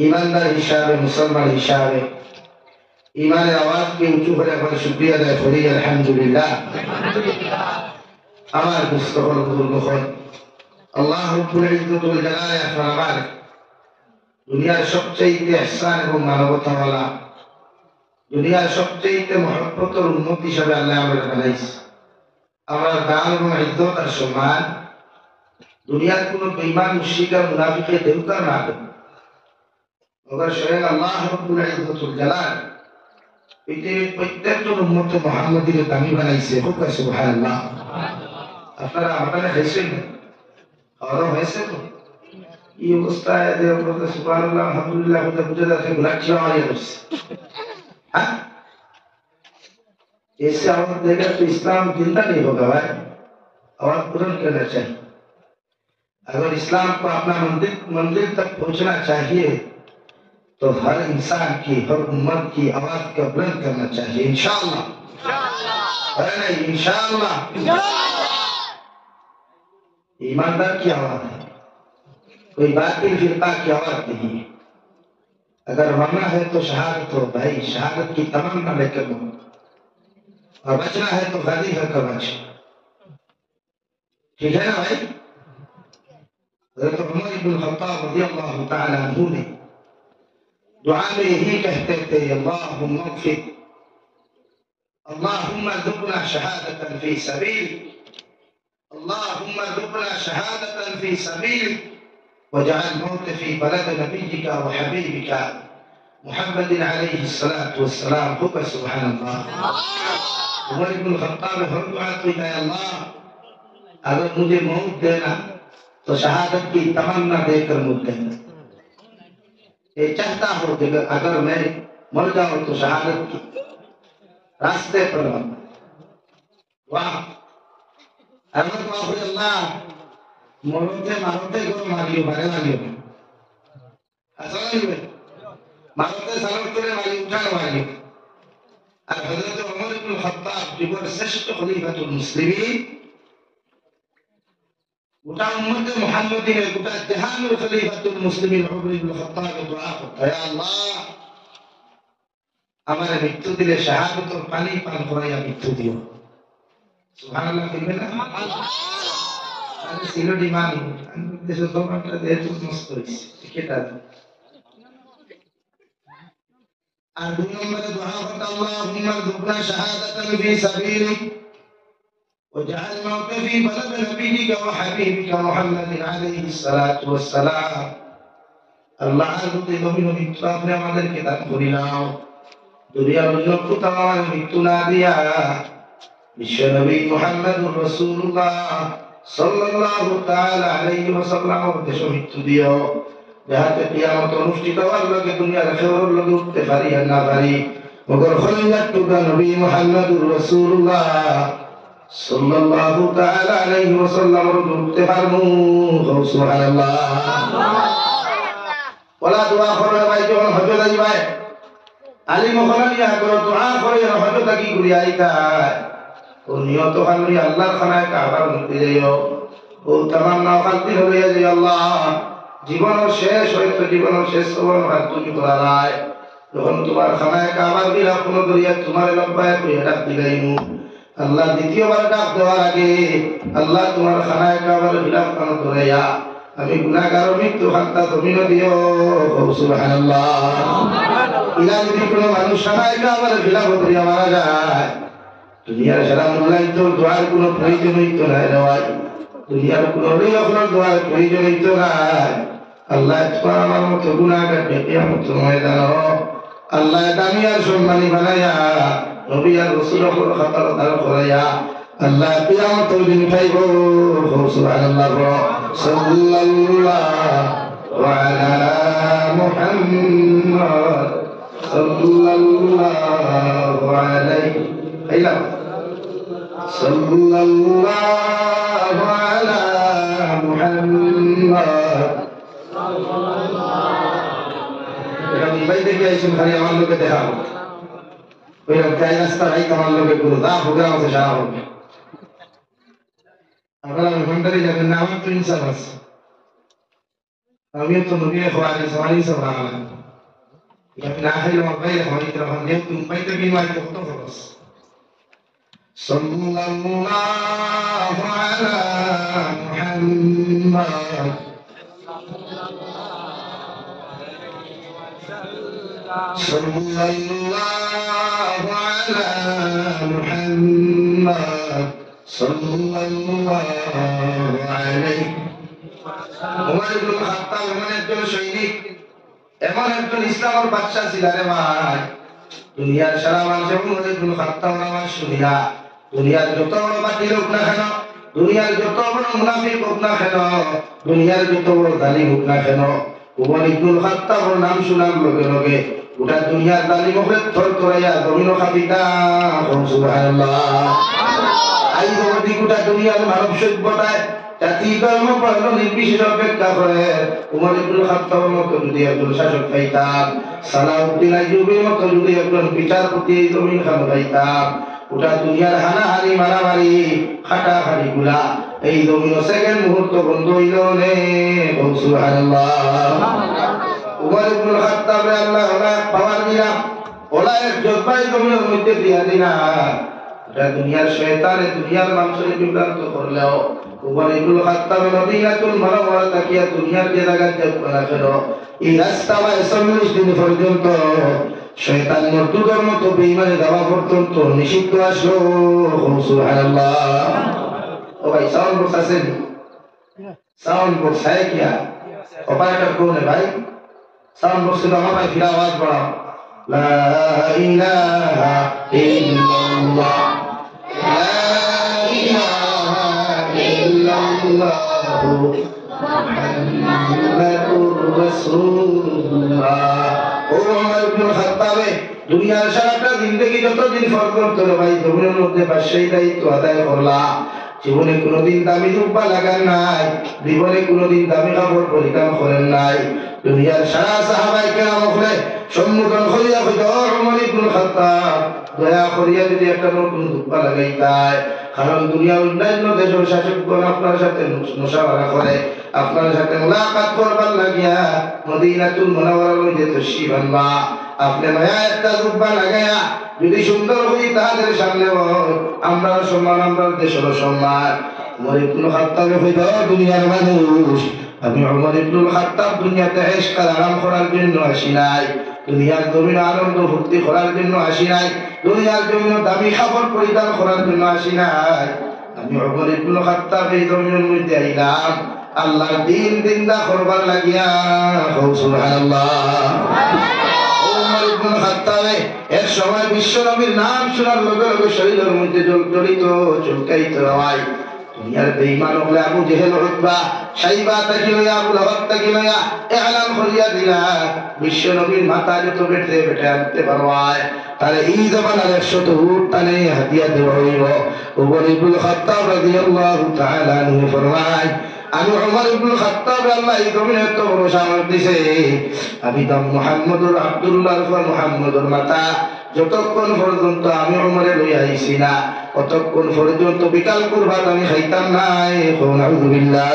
ईमानदार हिसाबे मुसलमान हिसाबे ईमाনের আওয়াজকে উঁচু করে একবার শুকরিয়া আদায় করি আলহামদুলিল্লাহ। আমার মুস্তফার বুজুর্গ হন আল্লাহ রাব্বুল ইজ্জত ওয়াল জালাল ফরমান দুনিয়ার সবচেয়ে ইহসান এবং মানবতাওয়ালা দুনিয়ার সবচেয়ে মহব্বতের উম্মত হিসেবে আল্লাহ আমাদের বানাইছে। আমার দান এবং ইজ্জত আর সম্মান দুনিয়ার কোনো বেঈমান মুশরিক আর মুনাফিকে দেউকা না দেয়, মগর স্বয়ং আল্লাহ রাব্বুল ইজ্জত ওয়াল জালাল পৃথিবীর প্রত্যেকজন উম্মত মুহাম্মাদীর দামি বানাইছে। খুব সুবহানাল্লাহ। আপনারা আমাদের হাসেন আর হয়েছে তো এই অবস্থায় যে বলতে সুবহানাল্লাহ আলহামদুলিল্লাহ বলতে বুঝে যাচ্ছে গুলাচ্ছি আওয়াজ হচ্ছে। हाँ ऐसे आवाज देगा तो इस्लाम जिंदा नहीं होगा भाई, आवाज बुलंद करना चाहिए। अगर इस्लाम को अपना मंजिल तक पहुंचना चाहिए तो हर इंसान की हर उम्मत की आवाज को बुलंद करना चाहिए इंशाअल्लाह। अरे नहीं इंशाअल्लाह ईमानदार की आवाज है, कोई बातिल फिरका की आवाज नहीं है। अगर मरना है तो शहादत हो भाई, शहादत की तमन्ना लेकर मरो, और बचना है तो गाजी होकर बचो, ठीक है ना भाई। हज़रत उमर इब्न खत्ताब रज़ियल्लाहु ताला अन्हु ने दुआ में यही कहते थे अल्लाहुम्मा इग़फिर अल्लाहुम्मा अर्ज़ुक़ना शहादतन फ़ी सबीलिक अल्लाहुम्मा अर्ज़ुक़ना शहादतन फ़ी सबीलिक वजअल मौत फ़ी बलद नबिय्यिका व हबीबिका मुहम्मदिन अलैहि सलातु वस्सलाम। खूब सुभान अल्लाह। उमर इब्न खत्ताब हर दुआ तो है अल्लाह अगर मुझे मौत देना तो शहादत की तमन्ना देकर मौत देना। ये चाहता हो कि अगर मैं मर जाऊं तो शहादत की रास्ते पर मरना। वाह अगर तो अल्लाह मरते मारते को मारियो मारे मारियो ऐसा नहीं है, मारते सालते मारियो उठाने मारियो। और हज़रत उमर इब्न खत्ताब जीवन श्रेष्ठ खलीफातुल मुस्लिमीन গোটা উম্মতে মুহাম্মাদিনের গোটা জাহানের খলিফাতুল মুসলিমিন উমর ইবনে খাত্তাব দোয়া করতে হে আল্লাহ আমার মৃত্যু দিলে শাহাদাতের পানি পান করাইয়া মৃত্যু দিও। সুবহানাল্লাহ বলবেন না? আরে সিলোডি মানি দেশে তোমারটা যেহেতু নষ্ট হইছে ঠিকটা। আর দুই নম্বরে দোয়া করতে আল্লাহুম্মা রযুকনা শাহাদাতান ফি সাবিলিক وجعل موت في بلد نبيك وحبيبك محمد عليه الصلاة والسلام। الله আরতে নবী মৃত্যু আপনি আমাদেরকে দান করিলাও, দুনিয়ার লোক কোথাও মৃত্যু না দিয়া বিশ্ব নবী মুহাম্মদুর রাসূলুল্লাহ সাল্লাল্লাহু তাআলা আলাইহি ওয়াসাল্লাম দেশ মৃত্যু দিও, যাহাতে কিয়ামত অনুষ্ঠিত হওয়ার লগে দুনিয়ার খেওয়ার লগে উঠতে পারি আর না পারি, মগর খলিলাত টুকা নবী মুহাম্মদুর রাসূলুল্লাহ সাল্লাল্লাহু তাআলা আলাইহি ওয়াসাল্লাম রুতে ফারমু। সুবহানাল্লাহ। ওলা দোয়া করে ভাই যখন হজ যাইবাই আলিম ওখানে করো দোয়া করে হজ লাগি ঘুরি আইতা ও নিয়ত খালি আল্লাহর খানায় কাবার মধ্যে যাইও ও তামান্না খালি হইয়া যাই আল্লাহ জীবনের শেষ হয়তো জীবনের শেষ সময় হাত তুমি করালাই যখন তোমার খানায় কাবার দিলা কোন করিয়া তোমার লব্বায় কইয়া ডাক দিলাইমু আল্লাহ দ্বিতীয়বার ডাক দেওয়ার আগে আল্লাহ তোমার খানায় কাবার খিলাফ কাম করাইয়া আমি গুনাহগার মৃত্যু হাত্তা তুমি দিও। সুবহানাল্লাহ। ইলা যদি কোনো মানুষ খানায় কাবার খিলাফ করিয়া মারা যায় দুনিয়ার সারা মূল্যায়িত দোয়ার কোনো প্রয়োজন হইতো না রে ভাই, দুনিয়ার কোনো আপনার দোয়ার প্রয়োজন হইতো না। আল্লাহ তোমার আমার মতো গুনাহগার কিয়ামত ময়দান আল্লাহ দামি আর সম্মানী বানায়া নবী আর রাসূলের খাতার দার করায়া আল্লাহ কিয়ামতের দিন উঠাইবো। সুবহানাল্লাহ। সাল্লাল্লাহু আলা মুহাম্মদ সাল্লাল্লাহু আলাইহি আইলা সাল্লাল্লাহু আলা মুহাম্মদ সাল্লাল্লাহু এটা মুম্বাই থেকে আইসুন খালি আমার লোকে দেখাবো ওই রাস্তায় রাস্তা ভাই আমার লোকে পুরো দা প্রোগ্রাম আছে সারা হবে আপনারা ঘন্টারে যাবেন না আমার তো ইনসাফ আছে আমিও তো নবী খোয়ারি সওয়ালি সওয়ালা আমি না খাইলে আমার বাইরে খাওয়াইতে তখন যে তুমি পাইতে কি মাইতে কত খরচ সাল্লাল্লাহু আলা মুহাম্মদ সাল্লাল্লাহু আলা মুহাম্মদ সাল্লাল্লাহু আলাইহি ওমর ইবনে খাত্তাব এমন একজন সৈনিক এমন একজন ইসলামের বাদশা ছিল রে ভাই দুনিয়ার সারা মানুষ ওমর ইবনে খাত্তাব নাম শুনিয়া দুনিয়ার যত বড় বাতিল হোক না কেন দুনিয়ার যত বড় মুনাফিক হোক না কেন দুনিয়ার যত বড় জালিম হোক না কেন ওমর ইবনে খাত্তাবের নাম শোনার লগে লগে গোটা দুনিয়ার জালিম হলে থর থরাইয়া জমিন খাবিতা সুবহানাল্লাহ আই বড় গোটা দুনিয়ার মানব সভ্যতায় জাতি ধর্ম বর্ণ নির্বিশেষে অপেক্ষা করে উমর ইবনে খাত্তাবের মতো যদি একজন শাসক পাইতাম সালাউদ্দিন আইয়ুবের মতো যদি একজন বিচারপতি জমিন খান পাইতাম গোটা দুনিয়ার হানাহানি মারামারি খাটাখাটি গুলা এই জমিন সেকেন্ড মুহূর্ত বন্ধ হইল নে সুবহানাল্লাহ উমর ইবনে খাত্তাবের আল্লাহ ওলা পাওয়ার দিলা ওলা এক জজবাই জমিনের মধ্যে দিয়া দিনা গোটা দুনিয়ার শয়তানে দুনিয়ার মানুষের বিভ্রান্ত করলেও উমর ইবনে খাত্তাব মদিনাতুল মুনাওয়ারা তাকিয়া দুনিয়ার যে জায়গায় যাব না কেন এই রাস্তায় 40 দিন পর্যন্ত শয়তান মর্তুদের মতো বেঈমানে যাওয়া পর্যন্ত নিষিদ্ধ আসলো সুবহানাল্লাহ ও ভাই সাউন্ড বক্স আছে সাউন্ড বক্স है क्या ऑपरेटर कौन है भाई साउंड बॉक्स में हमारा फिर आवाज बढ़ाओ ला इलाहा इल्लल्लाह ला इलाहा इल्लल्लाह मुहम्मदुर রাসূলুল্লাহ ওমর ইবনে খাত্তাব দুনিয়ার সারাটা জিন্দেগি যতদিন ফরজ করতে ভাই জমিনের মধ্যে বাদশাহী দায়িত্ব আদায় করলা জীবনে কোনোদিন দামি জুব্বা লাগান নাই জীবনে কোনোদিন দামি কাপড় পরিধান করেন নাই দুনিয়ার সারা সাহাবায়ে কেরাম হলে সম্মুখন করিয়া কইতো ওমর ইবনে খাত্তাব দয়া করিয়া যদি একটা নতুন জুব্বা লাগাইতাই কারণ দুনিয়ার অন্যান্য দেশের শাসকগণ আপনার সাথে মুশাওয়ারা করে আপনার সাথে মুলাকাত করবার লাগিয়া মদিনাতুল মুনাওয়ারার মধ্যে তশরিফ আনবা আপনি নয়া একটা জুব্বা লাগায়া যদি সুন্দর হই তাদের সামনে আমরা সম্মান আমরা দেশের সম্মান ওমর ইবনে খাত্তাব কইতো দুনিয়ার মানুষ আমি ওমর ইবনে খাত্তাব দুনিয়াতে ইশক আরাম করার জন্য আসি নাই দুনিয়ার জমিন আনন্দ ফুর্তি করার জন্য আসি নাই দুনিয়ার জমিন দামি খাবার পরিধান করার জন্য আসি নাই আমি ওমর ইবনে খাত্তাব এই জমিনের মধ্যে আইলাম আল্লাহর দিন জিন্দা করবার লাগিয়া সুবহানাল্লাহ ওমর ইবনে খাত্তাব এক সময় বিশ্ব নবীর নাম শোনার লগে লগে শরীরের মধ্যে জড়িত চুলকাইতে হয় দুনিয়ার বেঈমান হলে আবু জেহেল উতবা সাইবা তাকিয়া আবু লাহাব তাকিয়া এলান করিয়া দিলা বিশ্ব নবীর মাথা যত বেটে বেটে আনতে পারবায় তাহলে এই জমানার 100 উট টানে হাতিয়া দেওয়া হইব ওমর ইবনে খাত্তাব রাদিয়াল্লাহু তাআলা আনহু ফরমায় আমি ওমর ইবনে খাত্তাব আল্লাহ এই জমিনে এত বড় সামর্থ্য দিয়েছে আমি তো মুহাম্মদুর আব্দুল্লাহর পর মুহাম্মদুর মাতা যতক্ষণ পর্যন্ত আমি ওমরে লই আইছি না ততক্ষণ পর্যন্ত বিকাল কুরবাত আমি খাইতাম নাই আলহামদুলিল্লাহ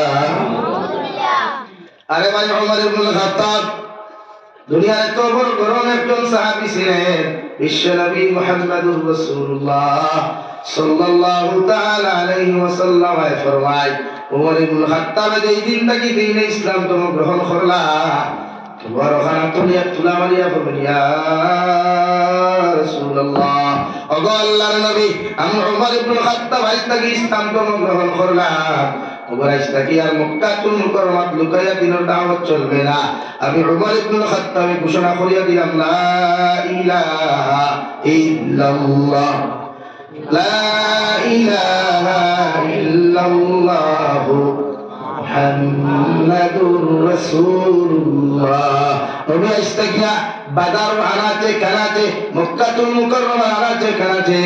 আরে ভাই ওমর ইবনে খাত্তাব দুনিয়ার এত বড় গরম একজন সাহাবী ছিলেন বিশ্ব নবী মুহাম্মদুর রাসূলুল্লাহ সাল্লাল্লাহু তাআলা আলাইহি ওয়াসাল্লাম ফরমায় ওমর ইবনে খাত্তাব যেই দিন থেকে দ্বীন ইসলাম তুমি গ্রহণ করলা তোমার ওখানে তুলিয়া তুলা মারিয়া বলবেন ইয়া রাসূলুল্লাহ ওগো আল্লাহর নবী আমি ওমর ইবনে খাত্তাব আজ থেকে ইসলাম তুমি গ্রহণ করলাম ওমর আজ থেকে আর মক্কাতুল মুকাররমাত লুকাইয়া দিনের দাওয়াত চলবে না আমি ওমর ইবনে খাত্তাব ঘোষণা করিয়া দিলাম লা ইলাহা ইল্লাল্লাহ লা ইলাহা ইল্লাল্লাহু মুহাম্মাদুর রাসূলুল্লাহ নবী আস্তাগফিরা বাদার আনাতে কানাতে মক্কাতুল মুকাররমা আনাতে কানাতে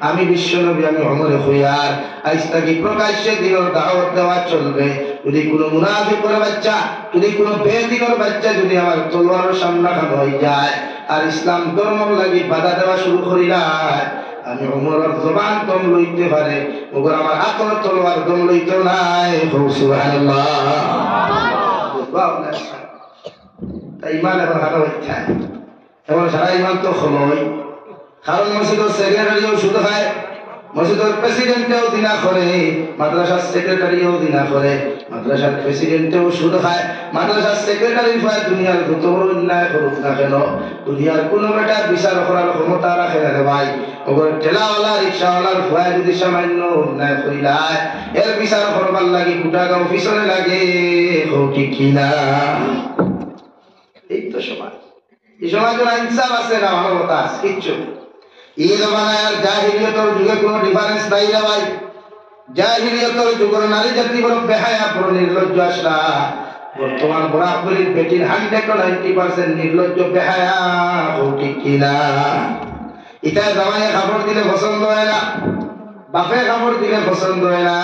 আমি বিশ্ব নবী আমি ওমর খুয়ার আস্তাগি প্রকাশ্যে দিনের দাওয়াত দেওয়া চলবে যদি কোনো মুনাফিকের বাচ্চা যদি কোনো বেদিনের বাচ্চা যদি আমার তলোয়ারের সামনে খানো হয়ে যায় আর ইসলাম ধর্ম লাগি বাধা দেওয়া শুরু করিলাম আমি ওমরের জবান দম লইতে পারে ওগর আমার আকল তলোয়ার দম লইতে নাই সুবহানাল্লাহ তাই ইমান এখন হারা হচ্ছে এখন সারা ইমান তো খবরই কারণ মসজিদের সেক্রেটারিও সুদ খায় মসজিদের প্রেসিডেন্টেও দিনা করে মাদ্রাসার সেক্রেটারিও দিনা করে মাদ্রাসার প্রেসিডেন্টেও সুদ খায় মাদ্রাসার সেক্রেটারি হয় দুনিয়ার যত বড় অন্যায় করুক না কেন দুনিয়ার কোনো বেটা বিচার করার ক্ষমতা রাখে না রে ভাই ওগর ঠেলাওয়ালা রিক্সাওয়ালার ভয় যদি সামান্য অন্যায় করিলায় এর বিচার করবার লাগে গোটা গাঁও পিছনে লাগে ঠিক কিনা এই তো সমাজ এই সমাজের ইনসাফ আছে না মানবতা আছে কিচ্ছু এই জমানায় আর জাহিলিয়তের যুগে কোনো ডিফারেন্স নাই রে ভাই জাহিলিয়তের যুগের নারী জাতি বড় বেহায়া বড় নির্লজ্জ আসলা বর্তমান বরাবরের বেটির 190% নির্লজ্জ বেহায়া ঠিক কিনা এটা জামাইয়ে কাপড় দিলে পছন্দ হয় না বাপে কাপড় দিলে পছন্দ হয় না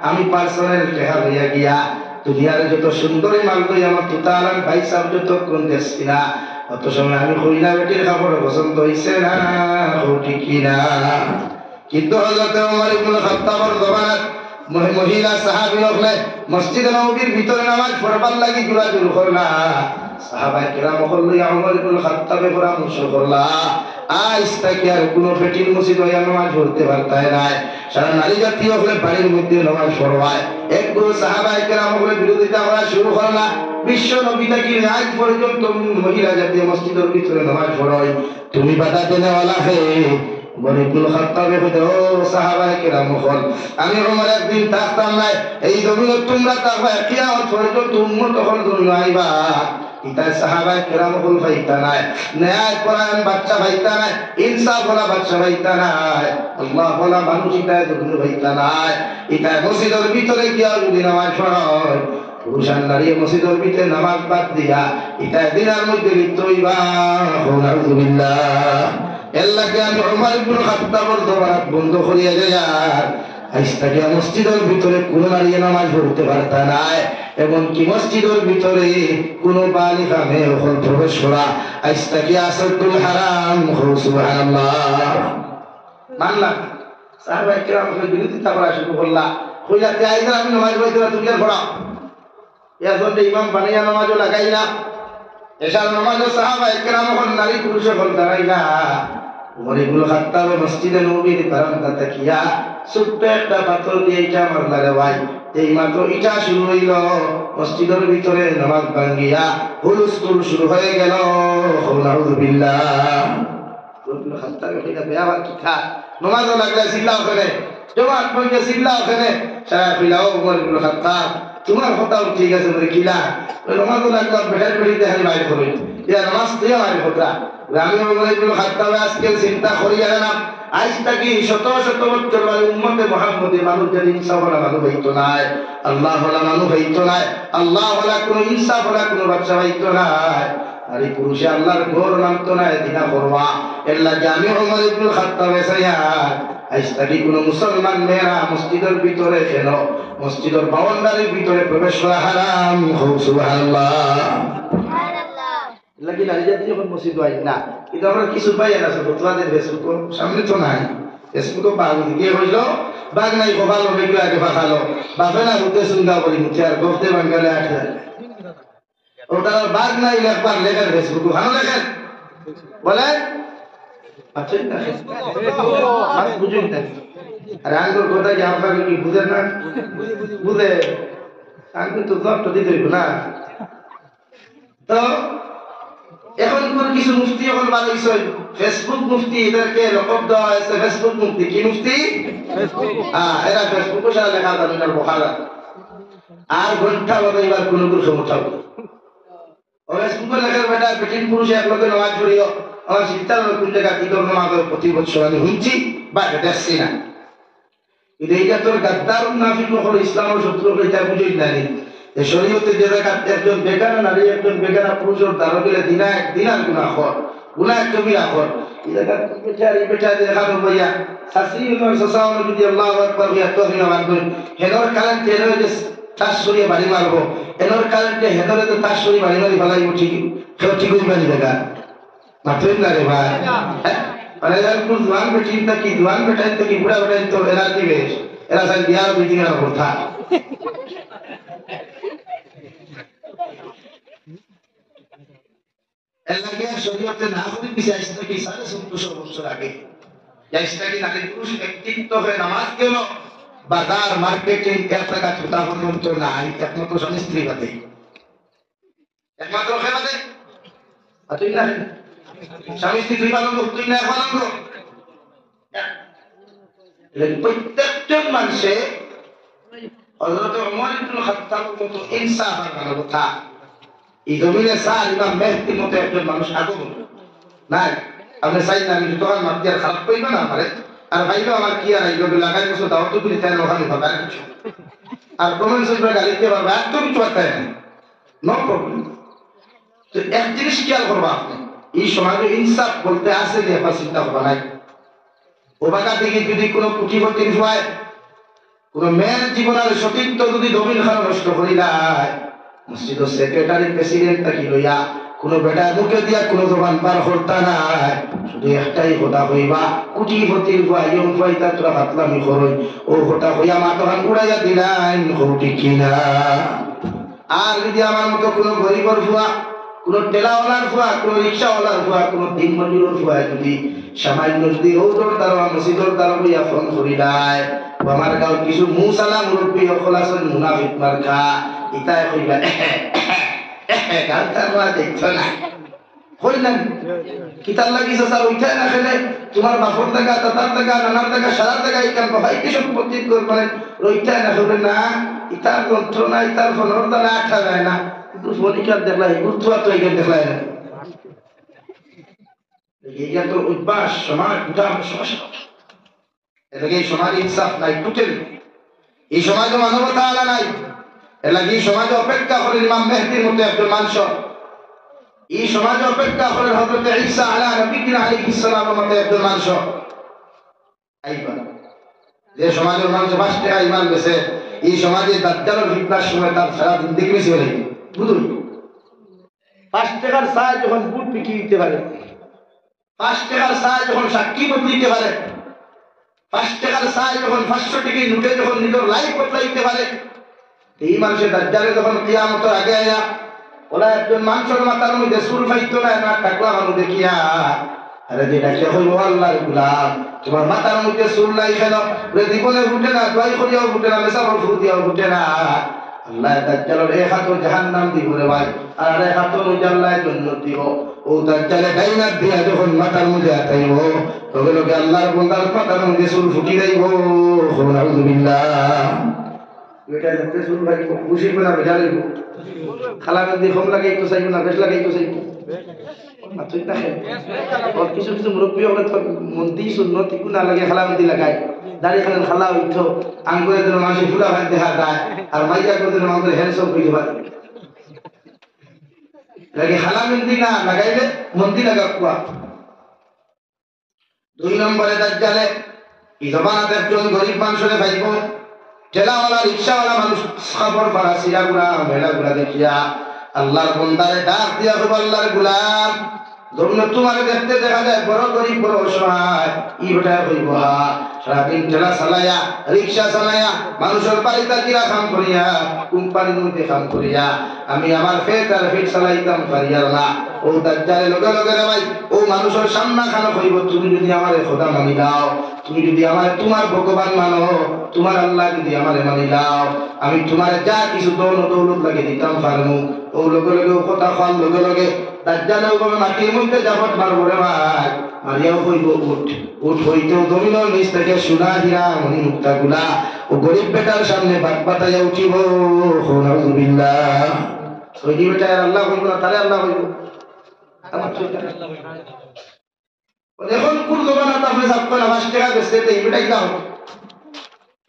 আমি পার্সোনাল টেহা হইয়া গিয়া দুনিয়ার যত সুন্দরী মাল লই আমার তুতালান ভাই সাহেব যত কোন দেখছি না অত সময় আমি কইনা বেটির কাপড় পছন্দ হইছে না ঠিক কিনা কিন্তু হযরত ওমর ইবনে খাত্তাবের জমানাত মহিলা সাহাবী হলে মসজিদে নববীর ভিতরে নামাজ পড়বার লাগি জোরাজুরি করলা সাহাবায়ে কেরাম হল ওমর ইবনে খাত্তাবে পরামর্শ করলা আইস্তা কি আর কোনো বেটির মসজিদ হইয়া নামাজ পড়তে পারতায় না সারা নারী জাতি হলে বাড়ির মধ্যে নামাজ পড়বায় এক গুরু সাহাবায়ে কেরাম হলে বিরোধিতা করা শুরু করলা বিশ্ব নবী থেকে আজ পর্যন্ত মহিলা জাতীয় মসজিদের ভিতরে নামাজ পড়ায় তুমি বাধা দেনেওয়ালা হে বরিকুল খাত্তাবে কইতে ও সাহাবায়ে কেরাম হল আমি ওমর একদিন থাকতাম না এই জমিনে তোমরা থাকবা কিয়ামত পর্যন্ত উম্মত হল দুনিয়া আইবা ইতা সাহাবায়ে কেরাম হল ফাইতা নাই ন্যায় পরায়ণ বাচ্চা ফাইতা নাই ইনসাফ ওয়ালা বাচ্চা ফাইতা নাই আল্লাহ ওয়ালা মানুষ ইতা দুনিয়া ফাইতা নাই ইতা মসজিদের ভিতরে গিয়া যদি নামাজ পড়ায় পুরুষ আর নারী মসজিদের ভিতরে নামাজ বাদ দিয়া ইতা দিনের মধ্যে লিপ্ত হইবা নাউযুবিল্লাহ এল্লাকে আমি ওমর ইবনে খাত্তাবের দরবারত বন্ধ করিয়া যাই আইস্তাকে মসজিদের ভিতরে কোন নারী নামাজ পড়তে পারতা না এবং কি মসজিদের ভিতরে কোন বালিকা মেয়ে হল প্রবেশ করা আইস্তাকে আসাদুল হারাম সুবহানাল্লাহ মানলা সাহাবায়ে কেরামের বিরোধিতা করা শুরু করলা কইলা তে আইনা আমি নামাজ পড়তে তুমি আর পড়াও এখন ইমাম বানিয়া নামাজও লাগাই না এশার নামাজও সাহাবায়ে কেরাম হল নারী পুরুষ হল দাঁড়াই না ওমর ইবনে খাত্তাব মসজিদে নববীর বারান্দা তাকিয়া ছোট্ট একটা পাথর দিয়ে ইটা মারলা রে ভাই এই মাত্র ইটা শুরু হইল মসজিদের ভিতরে নামাজ ভাঙ্গিয়া হুলস্থুল শুরু হয়ে গেল নাউযুবিল্লাহ ইবনে খাত্তাব কইলা বেয়াবার কি খা নামাজও লাগলে চিল্লা ওখানে জবান পড়ে চিল্লা ওখানে সারা কইলা ওমর ইবনে খাত্তাব তোমার কথাও ঠিক আছে বলে কিলা ওই নামাজও লাগলাম বেটার বেড়িতে হারি বাইর করই ইয়া নামাজ দিয়ে বাইর কথা আমি ওমর ইবনে খাত্তাব আজকে চিন্তা করিয়া না আজ তাকি শত শত বছর বাদে উম্মতে মুহাম্মদী মানুষ যদি ইনসাফ ওয়ালা মানুষ হইতো না আল্লাহ ওয়ালা মানুষ হইতো না আল্লাহ ওয়ালা কোনো ইনসাফ ওয়ালা কোনো বাচ্চা হইতো না আর এই পুরুষে আল্লাহর ঘর নামতো না দিনা করবা এল্লা জামি ওমর ইবনে খাত্তাব এসাইয়া আজ তাকি কোনো মুসলমান মেয়েরা মসজিদের ভিতরে কেন মসজিদের বাউন্ডারির ভিতরে প্রবেশ করা হারাম সুবহানাল্লাহ লাগি নারী জাতি যখন মসজিদ হয় না কিন্তু আমরা কিছু পাই না তোমাদের ফেসবুক সামনে তো নাই ফেসবুকে বাঘ গিয়ে হইল বাঘ নাই ভালো বেগুলো আগে ভালো বাপে না হতে সুন্দর করি মুখে আর গফতে বাঙ্গালে আসে ওটা বাঘ নাই লেখবার লেখেন ফেসবুক ভালো লেখেন বলে বুঝুন আর আঙ্গুর কথা কি আপনাকে কি বুঝেন না বুঝে আঙ্গুর তো জব তো দিতে না তো এখন কোন কিছু মুফতি এখন বানাইছে ফেসবুক মুফতি এদেরকে লকব দেওয়া হয়েছে ফেসবুক মুফতি কি মুফতি এরা ফেসবুকে সারা লেখা যাবে না বহারা আর ঘন্টা বাজাইবার কোন দূর সমস্যা হবে ফেসবুকে লেখার বেটা বেটিন পুরুষ এক লোকে নামাজ পড়িও আমার চিন্তার কোন জায়গা কি ধরনের নামাজের প্রতি বছর আমি শুনছি বা দেখছি না কিন্তু এইটা তোর গাদ্দার নাফিক হল ইসলামের শত্রু এটা বুঝেই জানি শরীয়তে যে একজন বেগানা নারী একজন বেগানা পুরুষের দ্বারা গেলে দিনার গুনাহ কবিরা কর এই জায়গা বেটা দেখানো ভাইয়া শাস্ত্রী সসাউন যদি আল্লাহু আকবার হইয়া তহিনা মানবেন হেনর কারেন্ট হেনর যে তাস সরিয়ে বাড়ি মারবো হেনর কারেন্টে হেনরে তো তাস সরিয়ে বাড়ি মারি ফেলাইব ঠিক কেউ ঠিক হইবে না জায়গা মাত্রই না রে ভাই মানে কোন জোয়ান বেটি কি জোয়ান বেটাই কি বুড়া বেটাই তো এরা দিবে এরা সাই বিয়ার মিটিং এর কথা এর লাগে শরীয়তে না করে দিছে আজকে কি 1450 বছর আগে আজকে কি নারী পুরুষ একত্রিত হয়ে নামাজ গেল বাজার মার্কেটিং এর টাকা ছোটা পর্যন্ত নাই একমাত্র স্বামী স্ত্রী বাদে একমাত্র কে বাদে তুই না স্বামী স্ত্রী দুই পালন তুই না পালন প্রত্যেকজন মানুষে হযরত ওমর ইবনে খাত্তাবের মতো ইনসাফের কথা এই জমিনে স্যার ইমাম মেহদির মতো একজন মানুষ আগমন নাই আপনি চাই না আমি দোকান মাপ দিয়ে খারাপ করবে না আমারে আর ভাইলো আমার কি আর এইগুলো লাগাই বসে দাও তো তুমি তাই ওখানে পাবে আর কিছু আর কমেন্ট সেন্টার গালিতে পারবে আর তো কিছু আছে নো প্রবলেম তো এক জিনিস খেয়াল করবা আপনি এই সমাজে ইনসাফ বলতে আসে যে আপনার চিন্তা করবা নাই ওবাকা থেকে যদি কোনো কুটিপতির হয় কোনো মেয়ের জীবনের সতীত্ব যদি দমিন খান নষ্ট করিলায় মসজিদ সেক্রেটারি প্রেসিডেন্ট থাকি লইয়া কোনো বেটা মুখে দিয়া কোনো দোকান পার করতা নাই শুধু একটাই কথা হইবা কুটিপতির ভাইয়ম ফাইতা তোরা হাতলামি করই ও কথা হইয়া মাথা উড়াইয়া দিলাম হউটি কিনা আর যদি আমার মতো কোনো গরিবর ফুয়া কোনো টেলাওয়ালার ফুয়া কোনো রিক্সাওয়ালার ফুয়া কোনো দিন মজুরের ফুয়া যদি সামান্য যদি রৌদর দ্বারা মসজিদর দ্বারা হইয়া ফোন করিলায় আমার গাঁও কিছু মুসালা মুরব্বী সকল আছেন মুনাফিক মার্কা ইতাই কইবা গালটা না দেখছো না কইলাম কিতাল লাগিছ স্যার উঠায় না খেলে তোমার বাপর টাকা তাতার টাকা নানার টাকা সারার টাকা এই কাম ভাই কি সম্পত্তি করবে রইটায় না হবে না ইতার যন্ত্রণা ইতার ফোনের দ্বারা আঠা যায় না কিন্তু ফোনিকার দেখলাই গুরুত্ব তো এইখানে দেখলাই না এইটা তো উদ্বাস সমাজ উঠা সমস্যা এলাকি এই সমাজ ইনসাফ নাই টুটেল এই সমাজে মানবতা আলা নাই এলাকি এই সমাজে অপেক্ষা করেন ইমাম মেহদির মতো একজন মানুষ এই সমাজে অপেক্ষা করেন হযরত ঈসা আলাইহিস সালামের মতো একজন মানুষ আইবা যে সমাজের মানুষ 5 টাকা ঈমান বেছে এই সমাজে দাজ্জালের ফিতনার সময় তার সারা জিন্দেগি বেশি হয়ে যায় বুঝুন 5 টাকার সাহায্য যখন বুট পিকি দিতে পারে 5 টাকার সাহায্য যখন সাক্ষী বদলিতে পারে 5 টাকার সাহায্য যখন 500 টাকা নোটে যখন নিজের লাইফ বদলাইতে পারে এই মানুষের দাজ্জালে যখন কিয়ামতের আগে আয়া ওলা একজন মানুষের মাথার মধ্যে চুল ফাইতো না না টাকলা মানুষ দেখিয়া আরে যেটা কে হইল আল্লাহর গোলাম তোমার মাথার মধ্যে চুল নাই কেন জীবনে উঠে না দোয়াই করিয়াও উঠে না মেসাবর ফুল দিয়াও উঠে না আল্লাহ দাজ্জালের এক হাত জাহান্নাম দিব রে ভাই আর এক হাত আল্লাহ জান্নাত দিব ও দাজ্জালে ডাইনাত দিয়া যখন মাথার মধ্যে আতাইব তবে লোকে আল্লাহর বান্দার মাথার মধ্যে চুল ফুটি যাইব আউযুবিল্লাহ এটা দেখতে চুল ভাই খুশি করে বেজালিব খালা গদি কম লাগাই তো চাইব না বেশ লাগাই তো চাইব না তুই দেখে আর কিছু কিছু মুরব্বী হলে তো মন্দি সুন্নতি গুনাহ লাগে খালা গদি লাগায় দাড়ি খালেন খালা হইতো আঙ্গুরে যেন মানুষ ফুলা ভাই দেখা যায় আর মাইয়া করতে আমাদের হ্যান্ডসম হইতে পারে লাগে খালা মন্দি না লাগাইলে মন্দি লাগা কুয়া 2 নম্বরে দাজ্জালে এই জমানাতে একজন গরিব মানুষের ভাইব ঠেলাওয়ালা রিক্সাওয়ালা মানুষ খবর পাড়া সিরাগুলা মেলাগুলা দেখিয়া আল্লাহর বন্দারে ডাক দিয়া হবে আল্লাহর গোলাম ধরুন তোমার দেখতে দেখা যায় বড় গরিব বড় অসহায় ই বেটা হইব সারাদিন ঠেলা চালাইয়া রিক্সা চালাইয়া মানুষের বাড়িতে কিরা কাম করিয়া কোম্পানির মধ্যে কাম করিয়া আমি আমার ফেট আর ফিট চালাইতাম পারিয়ার না ও দাজ্জালে লগে লগে রে ভাই ও মানুষের সামনা খানো কইব তুমি যদি আমারে খোদা মানি দাও তুমি যদি আমারে তোমার ভগবান মানো তোমার আল্লাহ যদি আমারে মানি দাও আমি তোমার যা কিছু দৌলত লাগে দিতাম পারমু ও লগে লগে কথা খাল লগে লগে দাজ্জালে ওভাবে মাটির মধ্যে জাবত মারবো রে ভাই মারিয়াও কইব উঠ উঠ হইতেও জমিনের নিচ থেকে সোনা হীরা মণি মুক্তাগুলা ও গরিব বেটার সামনে বাট বাতাইয়া উঠিব আউযুবিল্লাহ ওই বেটা আল্লাহ কইব না তারে আল্লাহ কইব আমার চোখটা এখন কোন জমানাতে আপনি সাবকন 5 টাকা বেচতে এই বেটাই দাও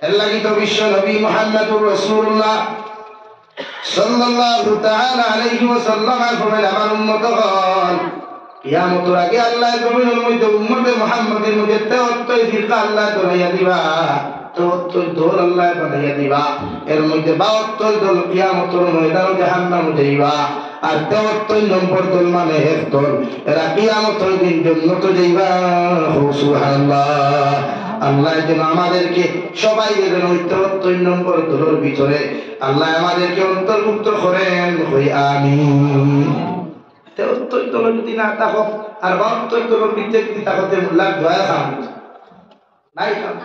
এর লাগি তো বিশ্ব নবী মুহাম্মদুর রাসূলুল্লাহ সাল্লাল্লাহু তাআলা আলাইহি ওয়াসাল্লাম ফরমান আমার উম্মতগণ কিয়ামতের আগে আল্লাহ জমিনের মধ্যে উম্মতে মুহাম্মাদের মধ্যে 73 ফিরকা আল্লাহ ধরাইয়া দিবা 73 দল আল্লাহ বানাইয়া দিবা এর মধ্যে 72 দল কিয়ামতের ময়দানে জাহান্নামে যাইবা আর 73 নম্বর দল মানে এক দল এরা কিয়ামতের দিন জান্নাতে যাইবা সুবহানাল্লাহ আল্লাহ যেন আমাদেরকে সবাই যেন 73 নম্বর দলের ভিতরে আল্লাহ আমাদেরকে অন্তর্ভুক্ত করেন কই আমিন তেহত্তর তল যদি না থাকো আর 72 তলের ভিতরে যদি থাকতে মোল্লার দোয়া খাম নাই খাম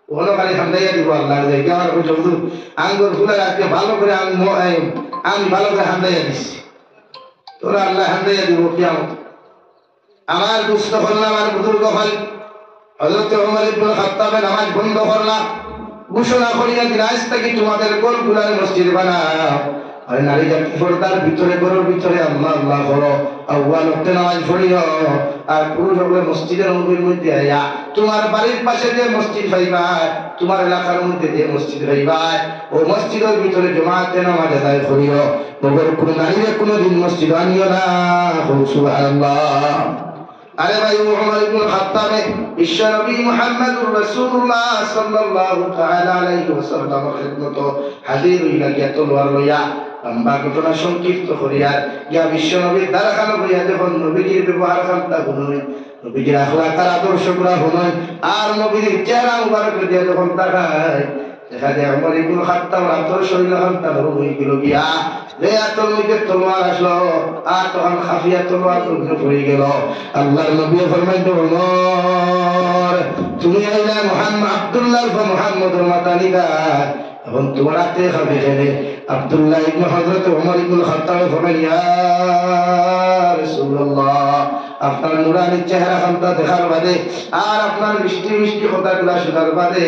ওগুলো খালি হামদাইয়া দিব আল্লাহ যাই আমার কইছো হুজুর আঙ্গুর ফুলে রাখতে ভালো করে আমি ভালো করে হামদাইয়া দিছি তোরা আল্লাহ হামদাইয়া দিব কিয়ামত আমার দুস্থ হল আমার বুজুর্গ হল হযরত ওমর ইবনে খাত্তাব নামাজ বন্ধ করলা ঘোষণা করিয়া দিন আজ থেকে তোমাদের গোলগুলার মসজিদ বানাও আর নারী জাতি পর্দার ভিতরে ঘরের ভিতরে আল্লাহ আল্লাহ করো আউয়াল ওয়াক্তে নামাজ পড়িও আর পুরুষ হলে মসজিদের নবীর মধ্যে আয়া তোমার বাড়ির পাশে যে মসজিদ পাইবা তোমার এলাকার মধ্যে যে মসজিদ পাইবা ও মসজিদের ভিতরে জামাতে নামাজ আদায় করিও মগর কোন নারীর কোনদিন মসজিদ আনিও না সুবহানাল্লাহ আরে ভাই ওমর ইবনে খাত্তাব বিশ্বনবী মুহাম্মদুর রাসূলুল্লাহ সাল্লাল্লাহু তাআলা আলাইহি ওয়াসাল্লামের খিদমত হাজির হইলা গিয়া তলোয়ার লইয়া লম্বা ঘটনা সংক্ষিপ্ত করিয়া গিয়া বিশ্বনবীর দ্বারখানা করিয়া যখন নবীজির ব্যবহার খান্তা শুনুন নবীজির আখলাক আর আদর্শগুলা শুনুন আর নবীর চেহারা মুবারক দিয়া যখন তাকায় দেখা যায় ওমর ইবনে খাত্তাব আতর শরীর খান্তা হয়ে গেল গিয়া রে আতর মধ্যে তলোয়ার আসলো আর তখন খাফিয়া তলোয়ার উঠে পড়ে গেল আল্লাহর নবী ফরমাইলেন ওমর তুমি আইলা মুহাম্মদ আব্দুল্লাহ ওয়া মুহাম্মদুর মাতানিদা এখন তোমার হাতে খাবে রে আব্দুল্লাহ ইবনে হযরত ওমর ইবনে খাত্তাব ফরমাইলেন ইয়া রাসূলুল্লাহ আপনার নুরানি চেহারা খান্তা দেখার বাদে আর আপনার মিষ্টি মিষ্টি কথাগুলা শোনার বাদে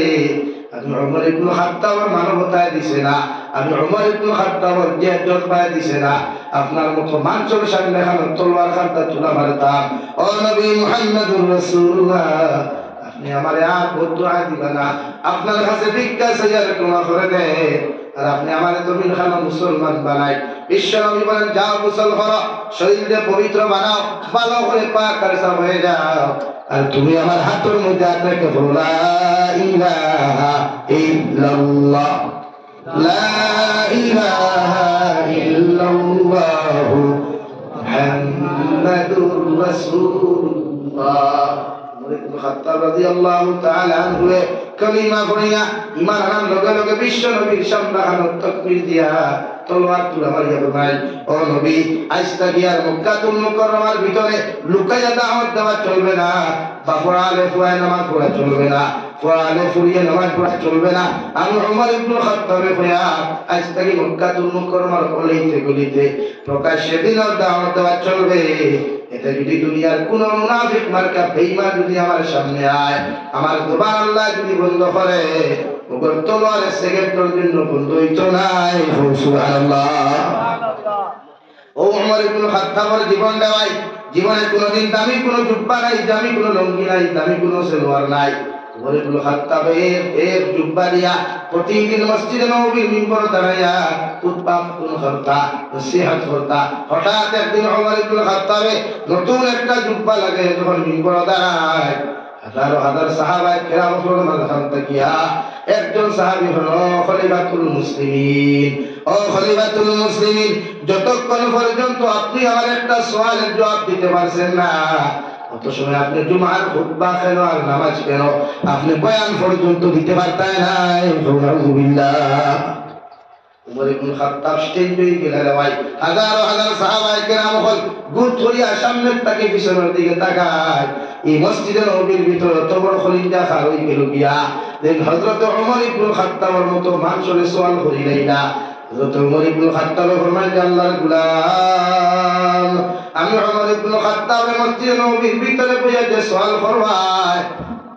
আমি ওমর ইবনে খাত্তাবের মানবতায় দিছে না আমি ওমর ইবনে খাত্তাবের ইজ্জত পায় দিছে না আপনার মতো মানসর সামনে খানো তলোয়ার খান্তা তুলা মারতাম ও নবী মুহাম্মদুর রাসূলুল্লাহ আপনি আমারে আর বদদুয়া দিবেন না আপনার কাছে ভিক্ষা চাইয়ার ক্ষমা করে দে আর আপনি আমারে জমিন খানা মুসলমান বানাই বিশ্ব নবী বলেন যাও গোসল করো শরীরকে পবিত্র বানাও ভালো করে পাক আর সাফ হয়ে যাও আর তুমি আমার হাতের মধ্যে আপনাকে বলো লা ইলাহা ইল্লাল্লাহ লা ইলাহা ইল্লাল্লাহ মুহাম্মাদুর রাসূলুল্লাহ খাত্তাব রাদিয়াল্লাহু তাআলা আনহু কালিমা পড়িয়া ঈমান আনার লগে লগে বিশ্ব নবীর সামনে খানো তাকবীর দিয়া তলোয়ার তুলা মারিয়া বলেন ও নবী আজকে গিয়ার মক্কাতুল মুকাররমার ভিতরে লুকাইয়া দাওয়াত দেওয়া চলবে না বা পড়ালে ফুয়ায় নামাজ পড়া চলবে না পড়ালে ফুরিয়ে নামাজ পড়া চলবে না আমি ওমর ইবনে খাত্তাব কইয়া আজ থেকে মক্কাতুল মুকাররমার গলিতে গলিতে প্রকাশ্যে দিনের দাওয়াত দেওয়া চলবে এটা যদি দুনিয়ার কোন মুনাফিক মার্কা বেঈমান যদি আমার সামনে আয় আমার জবান আল্লাহ যদি বন্ধ করে ওর তলোয়ারের সেকেন্ডের জন্য বন্ধ হইতো নাই সুবহানাল্লাহ ও ওমর ইবনে খাত্তাবের জীবন দেওয়াই জীবনে কোনোদিন দামি কোনো জুব্বা নাই দামি কোনো লুঙ্গি নাই দামি কোনো সালোয়ার নাই ওমর ইবনে খাত্তাবের এক জুব্বা দিয়া প্রতিদিন মসজিদে নববীর মিম্বরে দাঁড়াইয়া খুতবা করতা নসিহত করতা হঠাৎ একদিন ওমর ইবনে খাত্তাবে নতুন একটা জুব্বা লাগে যখন মিম্বরে দাঁড়ায় হাজার হাজার সাহাবায়ে কেরাম মাঝখান তাকিয়া একজন সাহাবী হলো খলিফাতুল মুসলিমিন ও খলিফাতুল মুসলিমিন যতক্ষণ পর্যন্ত আপনি আমার একটা সওয়ালের জবাব দিতে পারছেন না অত সময় আপনি জুমার খুতবা কেন আর নামাজ কেন আপনি বয়ান পর্যন্ত দিতে পারতেন না আলহামদুলিল্লাহ ওমর ইবনে খাত্তাব স্টেজ হয়ে গেলেন ভাই হাজার হাজার সাহাবায়ে কেরাম হল গুড ধরিয়া সামনের তাকে পিছনের দিকে তাকায় এই মসজিদের নবীর ভিতরে এত বড় খলিফা খার হয়ে গেল গিয়া দেখ হযরত ওমর ইবনে খাত্তাবের মতো মানুষের সওয়াল করিলেই না হযরত ওমর ইবনে খাত্তাব ফরমাইলেন আল্লাহর গোলাম আমি ওমর ইবনে খাত্তাব মসজিদের নবীর ভিতরে বইয়া যে সওয়াল করবাই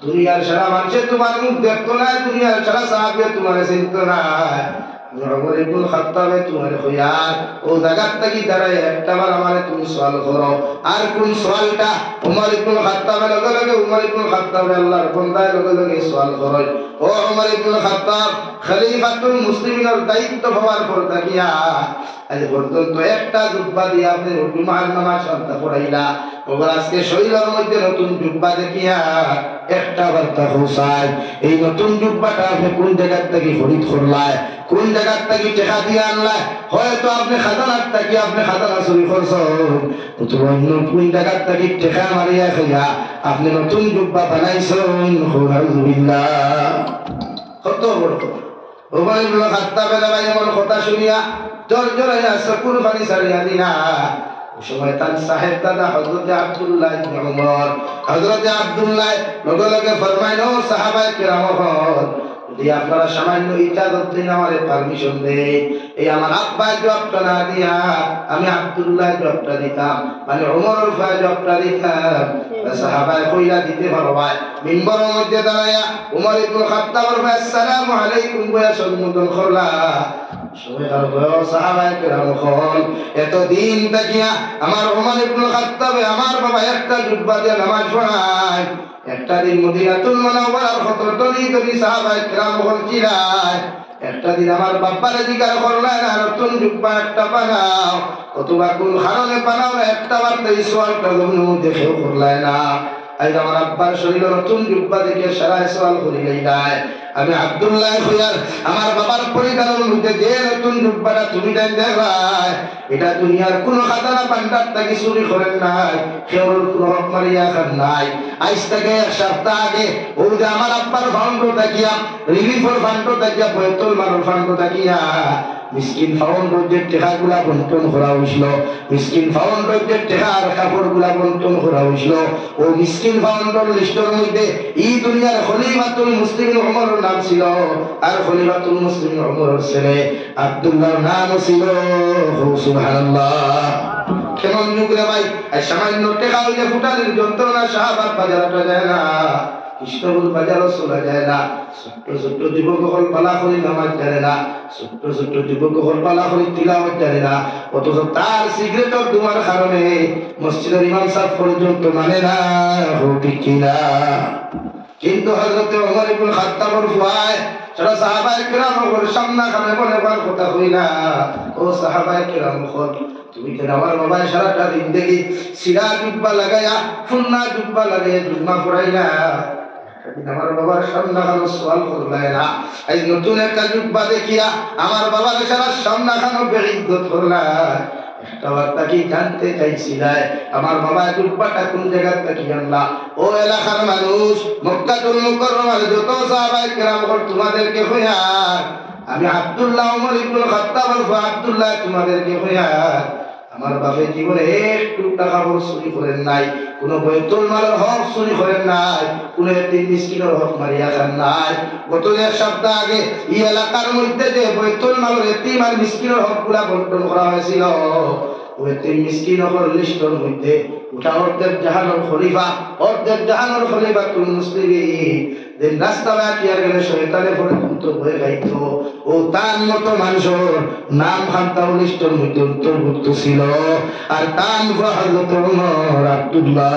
দুনিয়ার সারা মানুষে তোমার মুখ দেখতো না দুনিয়ার সারা সাহাবীরা তোমার চিনতো না ওমর ইবনে খাত্তাব তোমার খয়াল ও জায়গা থেকে দাঁড়ায় একটাবার আমারে তুমি সওয়াল করো আর কোন সওয়ালটা ওমর ইবনে খাত্তাবের লগে লগে ওমর ইবনে খাত্তাব আল্লাহর বান্দার লগে লগে সওয়াল করো ও ওমর ইবনে খাত্তাব খলিফাতুল মুসলিমিনের দায়িত্ব পাওয়ার পর থাকিয়া আজ পর্যন্ত একটা জুব্বা দিয়ে আপনি জুমার নামাজ শান্তা পড়াইলা ওবার আজকে শরীরের মধ্যে নতুন জুব্বা দেখিয়া একটা বার্তা পৌঁছায় এই নতুন জুব্বাটা আপনি কোন জায়গা থেকে খরিদ করলায় কোন জায়গা থেকে টাকা দিয়ে আনলায় হয়তো আপনি খাজানার থেকে আপনি খাজানা চুরি করছেন অথবা অন্য কোন জায়গা থেকে টাকা মারিয়া খাইয়া আপনি নতুন জুব্বা বানাইছেন আলহামদুলিল্লাহ কত বড় কথা ওমর ইবনে খাত্তাবের ভাই এমন কথা শুনিয়া জোর জোরে চকুর পানি ছাড়িয়া দিলা সময় তার সাহেব দাদা হযরতে আব্দুল্লাহ ইবনে উমর হযরতে আব্দুল্লাহ লগে লগে ফরমাইল ও সাহাবায়ে কেরাম যদি আপনারা সামান্য ইজাজত দিন আমারে পারমিশন দেন এই আমার আব্বা জবাবটা না দিয়া আমি আব্দুল্লাহ জবাবটা দিতাম মানে ওমরের ভাই জবাবটা দিতাম সাহাবায়ে কইলা দিতে ভালো ভাই মিম্বরের মধ্যে দাঁড়ায়া ওমর ইবনে খাত্তাবের ভাই আসসালামু আলাইকুম বয়া সম্বোধন করলা সময় কাল বয় সাহাবায়ে কেরাম হল এতদিন তাকিয়া আমার ওমর ইবনে খাত্তাবে আমার বাবা একটা জুব্বা দিয়ে নামাজ পড়ায় একটা দিন মদিনাতুল মুনাওয়ারার খতর দলি দলি সাহাবায়ে কেরাম হল চিরায় একটা দিন আমার বাপ্পারে জিজ্ঞাসা করলেন আর নতুন জুব্বা একটা বানাও অথবা কোন কারণে বানাও একটা বার এই সোয়ালটা দেখেও করলেন না আজ আমার আব্বার শরীরে নতুন জুব্বা দেখে সারা সোয়াল করি নাই আমি আব্দুল্লাহ খুয়ার আমার বাবার পরিবারের মধ্যে যে নতুন জুব্বাটা তুমি দেখলাই এটা দুনিয়ার কোনো খাজানা ভান্ডার থেকে চুরি করেন নাই কেউর কোনো হক মারিয়া খান নাই আজ থেকে এক সপ্তাহ আগে ও যে আমার আব্বার ফান্ড দেখিয়া রিলিফের ফান্ড দেখিয়া বৈতুল মালের ফান্ড দেখিয়া মিসকিন ফাউন্ডার যে টাকাগুলা বন্টন করা হয়েছিল মিসকিন ফাউন্ডার যে টাকার কাপড়গুলা বন্টন করা হয়েছিল ও মিসকিন ফাউন্ডার লিস্টের মধ্যে এই দুনিয়ার খলিফাতুল মুসলিমিন ওমরের নাম ছিল আর খলিফাতুল মুসলিমিন ওমরের ছেলে আব্দুল্লাহর নাম ছিল সুবহানাল্লাহ কেমন যুগ রে ভাই আর সামান্য টাকা হইলে ফুটালের যন্ত্রণা সাহাবার বাজারটা যায় না কৃষ্ণগুল বাজারও চলা যায় না ছোট্ট ছোট্ট যুবকসকল পালা করে নামাজ জানে না ছোট্ট ছোট্ট যুবকসকল পালা করে তিলাওয়াত জানে না অথচ তার সিগারেটের ধোঁয়ার কারণে মসজিদের ইমাম সাহেব পর্যন্ত মানে না ঠিক কিনা কিন্তু হযরত ওমর ইবনে খাত্তাবের ফুয়ায় সারা সাহাবায়ে কেরামের সামনে খানে বলে কথা কইলা ও সাহাবায়ে কেরাম তুমি তো আমার বাবা সারাটা দিন দেখি সিরা জুব্বা লাগাইয়া ফুন্না জুব্বা লাগাইয়া জুম্মা পড়াইলা আমার বাবার সামনে খানো সোয়াল করলাই না এই নতুন একটা জুব্বা দেখিয়া আমার বাবার সারা সামনে খানো বেইজ্জত করলা একটা বার্তা কি জানতে চাইছিলাই আমার বাবা জুব্বাটা কোন জায়গা থেকে আনলা ও এলাকার মানুষ মক্কাতুল মুকাররমার যত সাহাবায়ে কেরাম তোমাদেরকে কইয়া আমি আব্দুল্লাহ ওমর ইবনে খাত্তাব আব্দুল্লাহ তোমাদেরকে কইয়া আমার বাপে জীবনে একটু টাকা চুরি করেন নাই কোন বৈতুল মালের হক চুরি করেন নাই কোন এতিম মিসকিনের হক মারিয়া খান নাই গত এক সপ্তাহ আগে এই এলাকার মধ্যে যে বৈতুল মালের এতিম আর মিসকিনের হক গুলা বন্টন করা হয়েছিল ওই এতিম মিসকিন হকর লিস্টের মধ্যে উঠা অর্ধেক জাহানোর খলিফা অর্ধেক জাহানোর খলিফাতুল মুসলিমিন যে রাস্তা বাকিয়া গেলে শয়তানে পর্যন্ত ভয় খাইত ও তার মতো মানুষের নাম খান্তাও লিস্টের মধ্যে অন্তর্ভুক্ত ছিল আর তান হযরত ওমর আব্দুল্লাহ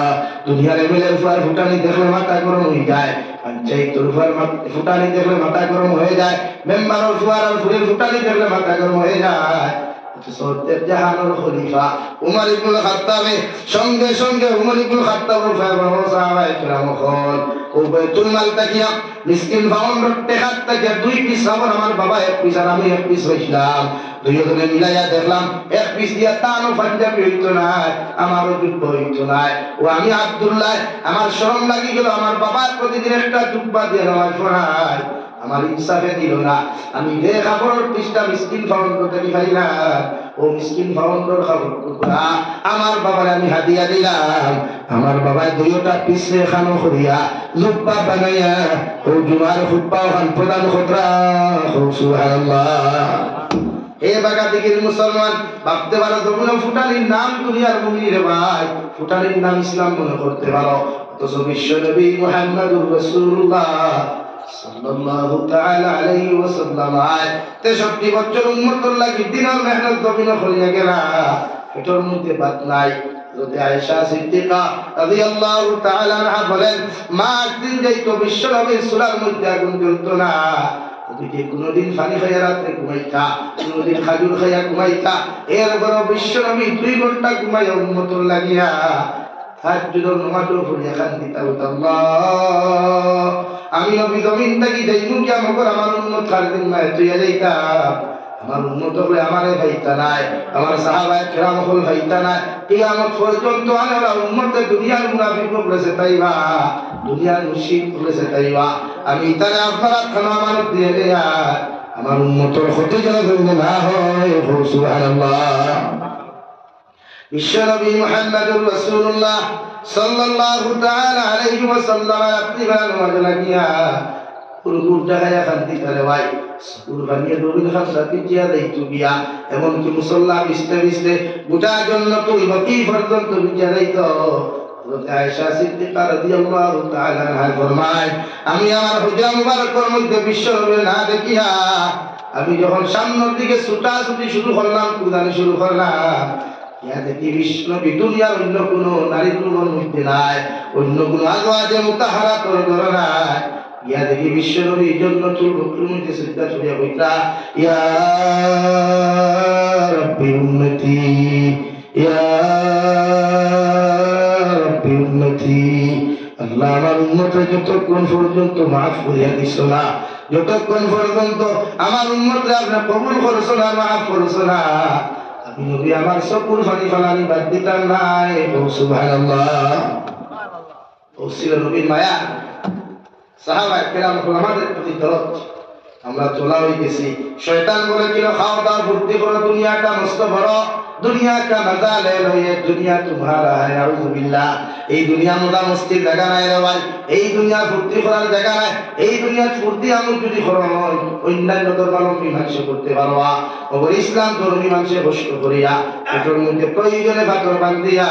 দুনিয়ার এমএলএর ফুয়ার ফুটানি দেখলে মাথা গরম হয়ে যায় পঞ্চায়েতের ফুয়ার ফুটানি দেখলে মাথা গরম হয়ে যায় মেম্বারের ফুয়ার আর ফুলের ফুটানি দেখলে মাথা গরম হয়ে যায় সত্যের জাহানের খলিফা উমর ইবনে খাত্তাব সঙ্গে সঙ্গে উমর ইবনে খাত্তাবের সাহাবায়ে কেরাম ও বাইতুল মাল তাকিয়া মিসকিন ফাউন্ডার টেকাত তাকিয়া দুই পিস আমার বাবা এক পিস আর আমি এক পিস হইছিলাম দুইজনে মিলাইয়া দেখলাম এক পিস দিয়া তানও পাঞ্জাবি হইতো না আমারও জুব্বা হইতো না ও আমি আব্দুল্লাহ আমার শরম লাগি গেল আমার বাবা প্রতিদিন একটা জুব্বা দিয়ে নামাজ পড়ায় আমার ইনসাফে দিল না আমি যে খাবারের পিসটা মিসকিন ফাউন্ডার থেকে খাই না ও মিসকিন ফাউন্ডার খাবার টুকরা আমার বাবারে আমি হাদিয়া দিলাম আমার বাবা দুইটা পিসে খানো করিয়া জুব্বা বানাইয়া ও জুমার খুতবা খান প্রদান খতরা সুবহানাল্লাহ এ বাগা দিকের মুসলমান ভাবতে পারো যখন ফুটানির নাম দুনিয়ার মুমিন রে ভাই ফুটানির নাম ইসলাম মনে করতে পারো অথচ বিশ্ব নবী মুহাম্মদুর রাসূলুল্লাহ সাল্লাল্লাহু তাআলা আলাইহি ওয়াসাল্লাম 63 বছর উম্মতের লাগি দিনের মেহনত জমিন করিয়া গেলা এটার মধ্যে বাদ নাই যদি আয়েশা সিদ্দিকা রাদিয়াল্লাহু তাআলা আনহা বলেন মা দিন যাইতো বিশ্ব নবীর চুলার মধ্যে আগুন জ্বলতো না তুমি যে কোনদিন পানি খাইয়া রাতে ঘুমাইতা কোনদিন খাজুর খাইয়া ঘুমাইতা এরপর বিশ্ব নবী 2 ঘন্টা ঘুমাইয়া উম্মতের লাগিয়া তাহাজ্জুদের নামাজও পড়িয়া কান্দিতা আল্লাহ আমি নবী জমিন থেকে যাইমু কি আমার উম্মত খালিদিন মায়ে তুইয়া যাইতা আমার উম্মত হলে আমারে ভাইতা নাই আমার সাহাবায়ে কেরাম হল ভাইতা নাই কিয়ামত পর্যন্ত আমরা উম্মতে দুনিয়ার মুনাফিক বলেছে তাইবা দুনিয়ার মুশরিক বলেছে তাইবা আমি তারে আপনারা খানা আমানত দিয়ে দেয়া আমার উম্মতের ক্ষতি যেন না হয় সুবহানাল্লাহ বিশ্বনবী মুহাম্মদুর রাসূলুল্লাহ সাল্লাল্লাহু তাআলা আলাইহি ওয়াসাল্লাম আপনি নামাজ লাগিয়া কুরকুরটা গায়া খান্তি করে ভাই কুরবানিয়ে নবীর খাসা পিজিয়া দেইতু বিয়া এমন কি মুসল্লা বিস্তে বিস্তে গোটা জান্নাতুল বাকি পর্যন্ত পিজিয়া দেইতো হযরত আয়েশা সিদ্দিকা রাদিয়াল্লাহু তাআলা আনহা ফরমায় আমি আমার হুজরা মুবারকের মধ্যে বিশ্বনবীর না দেখিয়া আমি যখন সামনের দিকে ছুটাছুটি শুরু করলাম কুরবানি শুরু করলাম ইয়া দেখি বিশ্বনবী দুনিয়ার অন্য কোনো নারী তুলনার মধ্যে নাই অন্য কোনো আজওয়াজে মুতাহারা তোর ঘর নাই ইয়া দেখি বিশ্বনবী জান্নাতুল বাকির মধ্যে সিজদা করিয়া কইতা ইয়া রাব্বি উম্মতি ইয়া রাব্বি উম্মতি আল্লাহ আমার উম্মতকে যতক্ষণ পর্যন্ত মাফ করিয়া দিছো না যতক্ষণ পর্যন্ত আমার উম্মতকে আপনি কবুল করছো না মাফ করছো না আমি নবী আমার চকুর পানি ফেলানি বাদ দিতাম নাই সুবহানাল্লাহ ও ছিল নবীর মায়া সাহাবায়ে কেরাম আমাদের প্রতি দরদ আমরা চলা হয়ে গেছি শয়তান বলেছিল খাওয়া দাওয়া ফুর্তি করো দুনিয়াটা মস্ত বড় दुनिया का मजा ले लो ये दुनिया तुम्हारा है नाउजुबिल्लाह এই দুনিয়া মজা মস্তির জায়গা নাই রে ভাই এই দুনিয়া ফুর্তি করার জায়গা নাই এই দুনিয়া ফুর্তি আমল যদি করো হয় অন্যান্য ধর্মালম্বী মীমাংস করতে পারবা ওর ইসলাম ধর্মী মীমাংসে কষ্ট করিয়া এটার মধ্যে প্রয়োজনে ফাতর বান্ধিয়া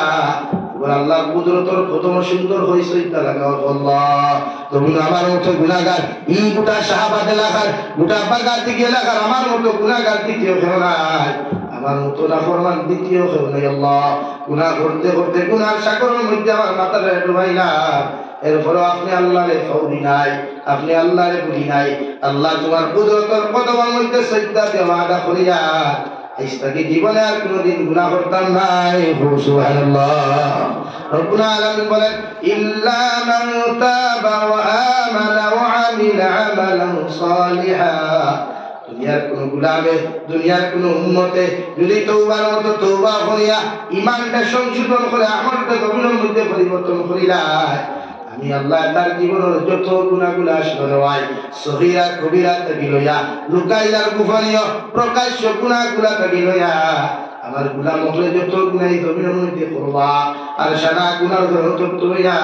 ওর আল্লাহর কুদরতর কতম সুন্দর হইছে তা লাগাও আল্লাহ তুমি আমার মতো গুনাহগার এই গোটা সাহাবাত এলাকার গোটা বাগার দিকে এলাকার আমার মতো গুনাহগার দ্বিতীয় কেউ নাই আমার মতো নাফরমান দ্বিতীয় কেউ নাই আল্লাহ গুনাহ করতে করতে গুনাহর সাগরের মধ্যে আমার মাথাটা ডুবাইলাম এরপরে আপনি আল্লাহরে ফৌরি নাই আপনি আল্লাহরে ভুলি নাই আল্লাহ তোমার কুদরতের কদমের মধ্যে সিজদা দেওয়া আদা করিয়া আজকে জীবনে আর কোনদিন গুনাহ করতাম নাই সুবহানাল্লাহ রব্বুল আলামিন বলেন ইল্লা মান তাবা ওয়া আমানা ওয়া আমিলা আমালান সালিহা দুনিয়ার কোন গোলামে দুনিয়ার কোন উম্মতে যদি তওবার মতো তওবা করিয়া ঈমানটা সংশোধন করে আমলটা গভীরের মধ্যে পরিবর্তন করিলা আমি আল্লাহ তার জীবনের যত গুনাহগুলো আসলে হয় সগীরা কবিরা থেকে লইয়া লুকাইলার গুফানিয় প্রকাশ্য গুনাহগুলো থেকে লইয়া আমার গুনাহ মহলে যত গুনাহ গভীরের মধ্যে করবা আর সারা গুনাহ যত লইয়া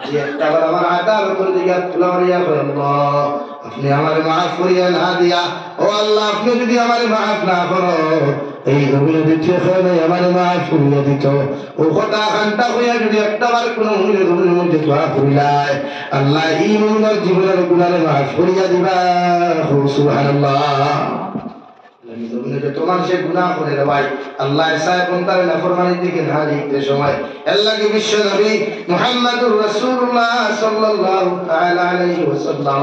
যে একবার আমার আদালতের দিকে তুলা মারিয়া হয় আল্লাহ আপনি আমারে মাফ করিয়া না দিয়া ও আল্লাহ আপনি যদি আমারে মাফ না করো এই গভীর দ্বিতীয় খেয়ে আমারে মাফ করিয়া দিত ও কথা ঘন্টা হইয়া যদি একটাবার কোনো গভীরের মধ্যে দোয়া করিলাই আল্লাহ এই মনের জীবনের গুণারে মাফ করিয়া দিবা সুবহানাল্লাহ তোমার সে গুনাহ করে রে ভাই আল্লাহ সাহেব বন্দার নাফরমানির দিকে না দিতে সময় আল্লাহকে বিশ্ব নবী মুহাম্মদুর রাসূলুল্লাহ সাল্লাল্লাহু তাআলা আলাইহি ওয়াসাল্লাম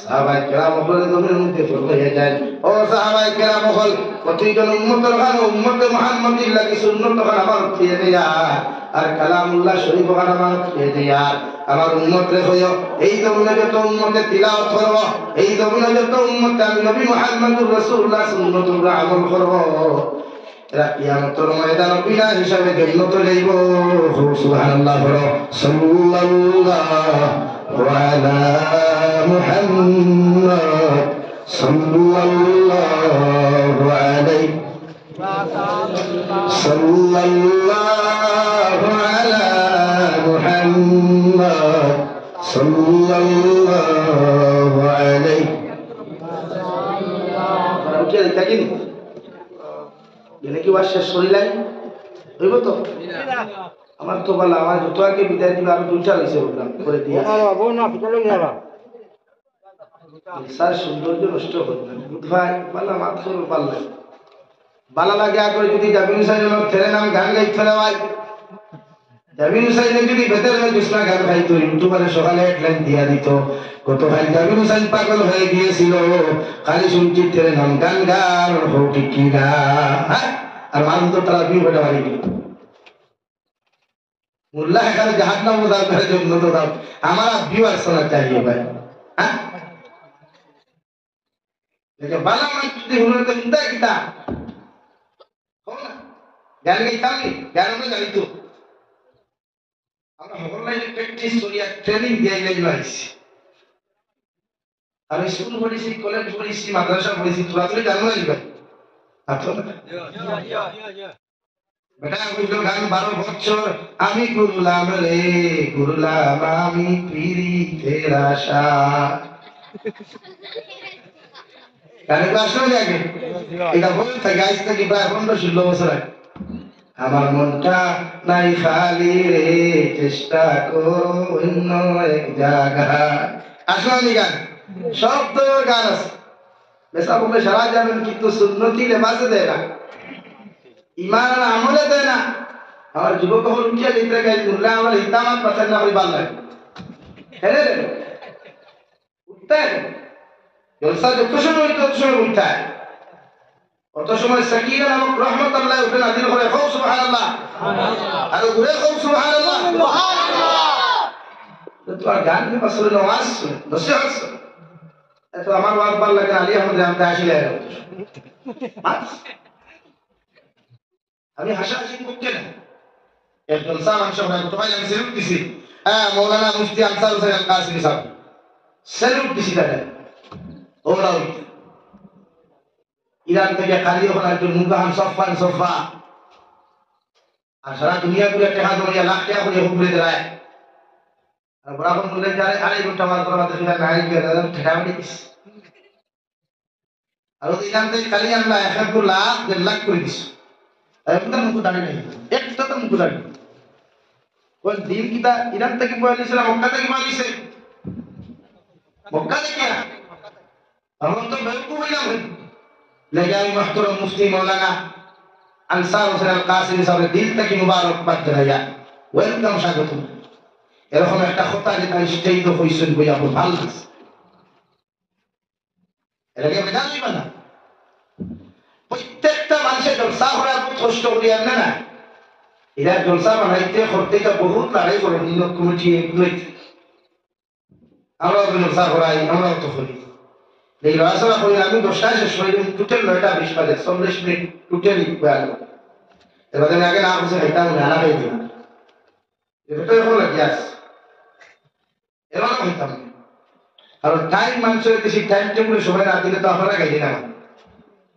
সাহাবায়ে কেরাম বলে গভীর মধ্যে ফরমাইয়া যায় ও সাহাবায়ে কেরাম হল প্রতিজন উম্মতের গান উম্মতে মুহাম্মাদির লাগি সুন্নাত গান আমার দিয়ে দেয়া আর কালামুল্লাহ শরীফ গান আমার দিয়ে দেয়া আমার উম্মত রে হইও এই দমনে যত উম্মতে তিলাওয়াত করব এই দমনে যত উম্মতে আমি নবী মুহাম্মদুর রাসূলুল্লাহ সুন্নাতুর আমল করব এরা কিয়ামতের ময়দানে বিনা হিসাবে জান্নাতে যাইব সুবহানাল্লাহ বলো সাল্লাল্লাহু আলা মুহাম্মদ সাল্লাল্লাহু আলাইহি সাল্লাল্লাহু আলা মুহাম্মদ সাল্লাল্লাহু আলাইহি উঠে থাকিনি এনে কি ওয়াজ শেষ করিলাই হইব তো আমার তো বলা আমার যত আগে বিদায় দিবা আমি দুইটা লইছে বললাম করে দিয়া স্যার সৌন্দর্য নষ্ট করবেন ভাই বালা মাত করো পারলে বালা লাগে আগে যদি জাবিন হুসাইন ছেড়ে নাম গান গাইতে না ভাই জাবিন হুসাইন যদি বেতের দুসরা গান গাইতো ইউটিউবারে সকালে এক লাইন দিয়া দিত কত ভাই জাবিন হুসাইন পাগল হয়ে গিয়েছিল খালি শুনছি ছেড়ে নাম গান গান হোটি কি না আর মানুষ তো তারা বিয়ে বেটা বাড়ি গেল মুল্লা এখানে জাহান্নাম উদার করে জন্য তো দাও আমার ভিউয়ার শোনা চাইয়ে ভাই হ্যাঁ দেখে বালা মান যদি হলো তো ইন্দা কিতা हो ना গান গাইতাম নি গান আমরা গাইতো আমরা অনলাইনে প্র্যাকটিস করিয়া ট্রেনিং দিয়ে লাইছি আমি স্কুল পড়েছি কলেজ পড়েছি মাদ্রাসা পড়েছি তোরা তো জানো না ভাই আচ্ছা বেটা বুঝলো গান 12 বছর আমি করলাম রে করলাম আমি পিরিতের আশা গানে তো আসলে আগে এটা বলতে থাকে আজ থেকে প্রায় 15-16 বছর আগে আমার মনটা নাই খালি রে চেষ্টা করো অন্য এক জায়গায় আসলে গান সব তো গান আছে বেসা বলে সারা যাবেন কিন্তু সুন্নতি লেবাসে দেয় না ইমান আর আমলে দেয় না আমার যুবক হল উঠিয়া লিখতে গেছে উল্লাহ আমার ইতামাত পাচ্ছেন না হলে বাল্লা হ্যাঁ উঠতে জলসা যত সময় তত সময় উঠতে অত সময় সাকিনা নামক রহমত আল্লাহ উপরে নাযিল করে খুব সুবহানাল্লাহ আর ঘুরে খুব সুবহানাল্লাহ তো আর গান কে পাশে নামাজ নসিহত তো আমার ওয়াজ ভাল লাগে আলী আহমদ জানতে আসলে আমি হাসাহাসি করতে না একজন সামান সবাই তোমায় আমি সেলুট দিছি হ্যাঁ মৌলানা মুফতি আনসার হোসেন আল কাসিমি সাহেব সেলুট দিছি তাদের ওরাও ইরান থেকে খালি ওখানে একজন মুগাহান সফা আর সারা দুনিয়া গুলো টাকা জমিয়া লাখ টাকা করে হুবলে দেয় আর বরাবর বললেন যে আড়াই ঘন্টা আমার করে আমাদের ফিরে নাই গিয়ে ঠেকা মেরে দিস আর ওই ইরান থেকে খালি আমরা 1 লাখ 1.5 লাখ করে দিস একটা মুখ দাঁড়িয়ে নেই একটা তো মুখ দাঁড়িয়ে ওই দিন কিতা ইরান থেকে বয়ালিছে না মক্কা থেকে বয়ালিছে মক্কা থেকে আমরা তো বেউকুফ হইলাম লেগাই মাহতরম মুফতি মৌলানা আনসার হোসেন আল কাসিমি সাহেবের দিল থেকে মুবারকবাদ জানাইয়া ওয়েলকাম স্বাগত এরকম একটা কথা যেটা স্টেজ হইছেন বইয়া খুব ভালো লাগছে এর আগে বেদা হইবা না প্রত্যেকটা মানুষের জলসা করার কষ্ট করিয়া না না এরা জলসা বানাইতে করতে তো বহুত লড়াই করে নিল কমিটি এগুলোই আমরাও জলসা করাই আমরাও তো করি এই লড়াচড়া করি আমি 10টায় শেষ করি টোটাল 9টা 20 বাজে 40 মিনিট টোটালি বয়ান এবার আমি আগে না বসে খাইতাম না খাই দিলাম এটা এখন গ্যাস এবার খাইতাম আর টাইম মানুষের বেশি টাইম টেবিল সময় না দিলে তো আপনারা খাইতে না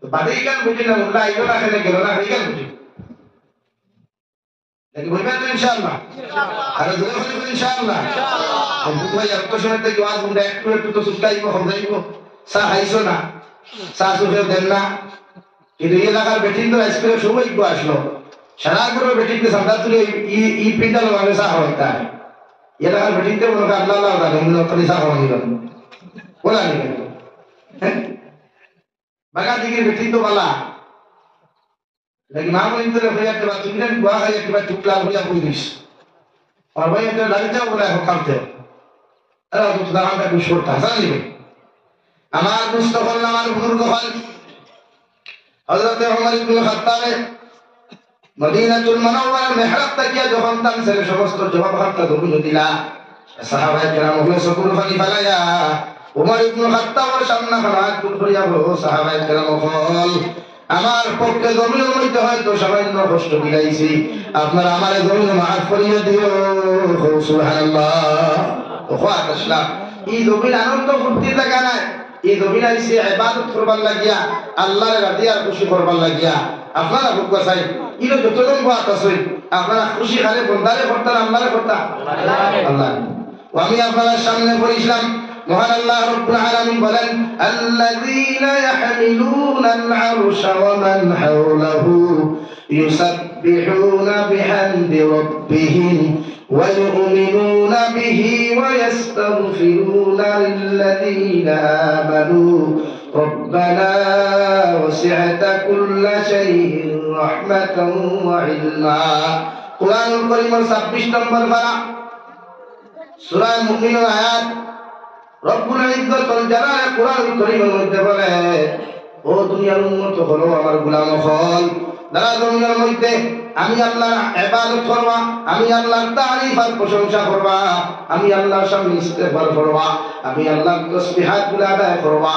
তো বাদেই গান বুঝি না উল্লা আইলো না খেলে গেল না হয়ে গেল বুঝি নাকি বলবেন তো ইনশাআল্লাহ আর জোরে বলবেন ইনশাআল্লাহ আমি তো ভাই এত সময় থেকে ওয়াজ বন্ধ একটু তো সুস্কাইবো হদাইব সা হাইছো না সা সুফে দেন না কিন্তু এই এলাকার বেটিন তো আজকে সবাই গো আসলো সারা করে বেটিনকে সাদা তুলে ই পিন্ডাল মানে সা হইতা এলাকার বেটিনতে বলো আল্লাহ আল্লাহ জানে কিন্তু তো সা হয়নি বলা নি বাগা দিকে বেটিন তো বালা लेकिन मां को इंतजार हो जाते बात तुमने बुआ है कि बात टुकला हो जा कोई दिस और भाई तो लग जाओ बोला हो करते अरे तो दाम का कुछ छोटा समझ में আমার মুস্তাফা আমার বুজুর্গ হল হযরত ওমর ইবনে খাত্তাব মদিনাতুল মুনাওয়ারা মিহরাব থেকে যখন তানসের সমস্ত জবাব হাতে ধরে দিলা সাহাবায়ে কেরাম হলো সকল ফানি ফালায়া ওমর ইবনে খাত্তাবের সামনে হাত তুলিয়া বলো সাহাবায়ে কেরাম হল আমার পক্ষে জমিনের মধ্যে হয়তো সামান্য কষ্ট দিলাইছি আপনারা আমারে জমিনে মাফ করিয়ে দিও সুবহানাল্লাহ ওয়াত আসলাম এই জমিন আনন্দ ফুর্তির জায়গা নাই এই জমিন আইছে ইবাদত করবার লাগিয়া আল্লাহর রাজি আর খুশি করবার লাগিয়া আপনারা বুক চাই ইনো যতজন ওয়াত আছে আপনারা খুশি খালে বন্দারে করতেন আল্লাহরে করতা আল্লাহ আমি আপনাদের সামনে পড়িছিলাম মহান আল্লাহ রাব্বুল আলামিন বলেন আল্লাযীনা ইয়াহমিলুনাল আরশা ওয়া মান হাওলাহু ইউসাব্বিহুনা বিহামদি রাব্বিহিম ওয়া ইউমিনুনা বিহি ওয়া ইস্তাগফিরুনা লিল্লাযীনা আমানু রব্বানা ওয়াসি'তা কুল্লা শাইইন রাহমাতান ওয়া ইলমা কুরআনুল কারীমের 26 নম্বর পারা সূরা মুমিনুন আয়াত রব্বুল ইজ্জত ওয়াল জালাল কুরআনুল কারীমের মধ্যে বলে ও দুনিয়ার উম্মত হলো আমার গোলাম হল যারা দুনিয়ার মধ্যে আমি আল্লাহর ইবাদত করবা আমি আল্লাহর তারিফ আর প্রশংসা করবা আমি আল্লাহর সামনে ইস্তেগফার করবা আমি আল্লাহর তাসবিহাত গুলো আদায় করবা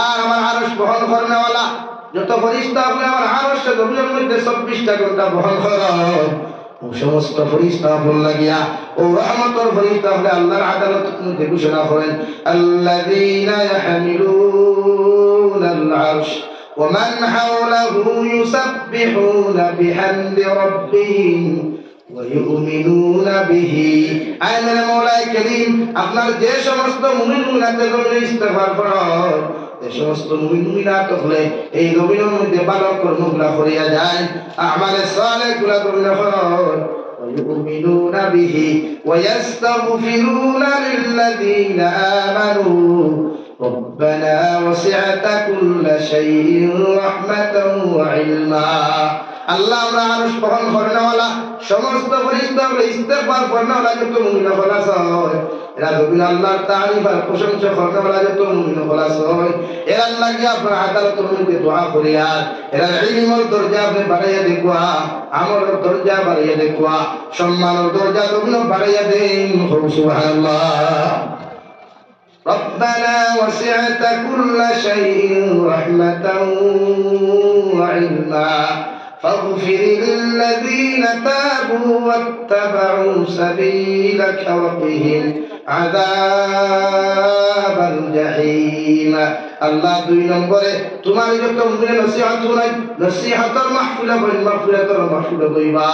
আর আমার আরশ বহন করনেওয়ালা যত ফেরেশতা আছে আমার আরশে দুনিয়ার মধ্যে 24টা ঘন্টা বহন করে সমস্ত ফেরেশতা বল লাগিয়া ও রহমতের ফেরেশতা হলে আল্লাহর আদালত ঘোষণা করেন আল্লাযীনা ইয়াহমিলুনাল আরশ ومن حوله يسبحون بحمد ربهم ويؤمنون به আয় মেরে মওলাই করিম আপনার যে সমস্ত মুমিন মুমিনাতের জন্য ইস্তেগফার করেন এই সমস্ত মুমিন মুমিনাত হলে এই জমিনের মধ্যে ভালো কর্মগুলো করিয়া যায় আমালে সালেহগুলো করিয়া করেন ويؤمنون به ويستغفرون للذين آمنوا ربنا وسعت كل شيء رحمة وعلما আল্লাহ আমরা আরশ বহন করনেওয়ালা সমস্ত ফেরেশতারা ইস্তেগফার করনেওয়ালা যত মুমিন খলাস হয় এরা রবিন আল্লাহর তারিফ আর প্রশংসা করনেওয়ালা যত মুমিন খলাস হয় এরা আল্লাহকে আপনার আদালতের মধ্যে দোয়া করিয়া এরা ইলমের দরজা আপনি বাড়াইয়া দেখবা আমলের দরজা বাড়াইয়া দেখবা সম্মানের দরজা রবিন বাড়াইয়া দেন সুবহানাল্লাহ ربنا وسعت كل شيء رحمة وعلما فاغفر للذين تابوا واتبعوا سبيلك وقهم عذاب الجحيم আল্লাহ দুই নম্বরে তোমার যত মুমিন নসিহত শুনাই নসিহতের মাহফিল করি মাহফিলের মাহফিল কইবা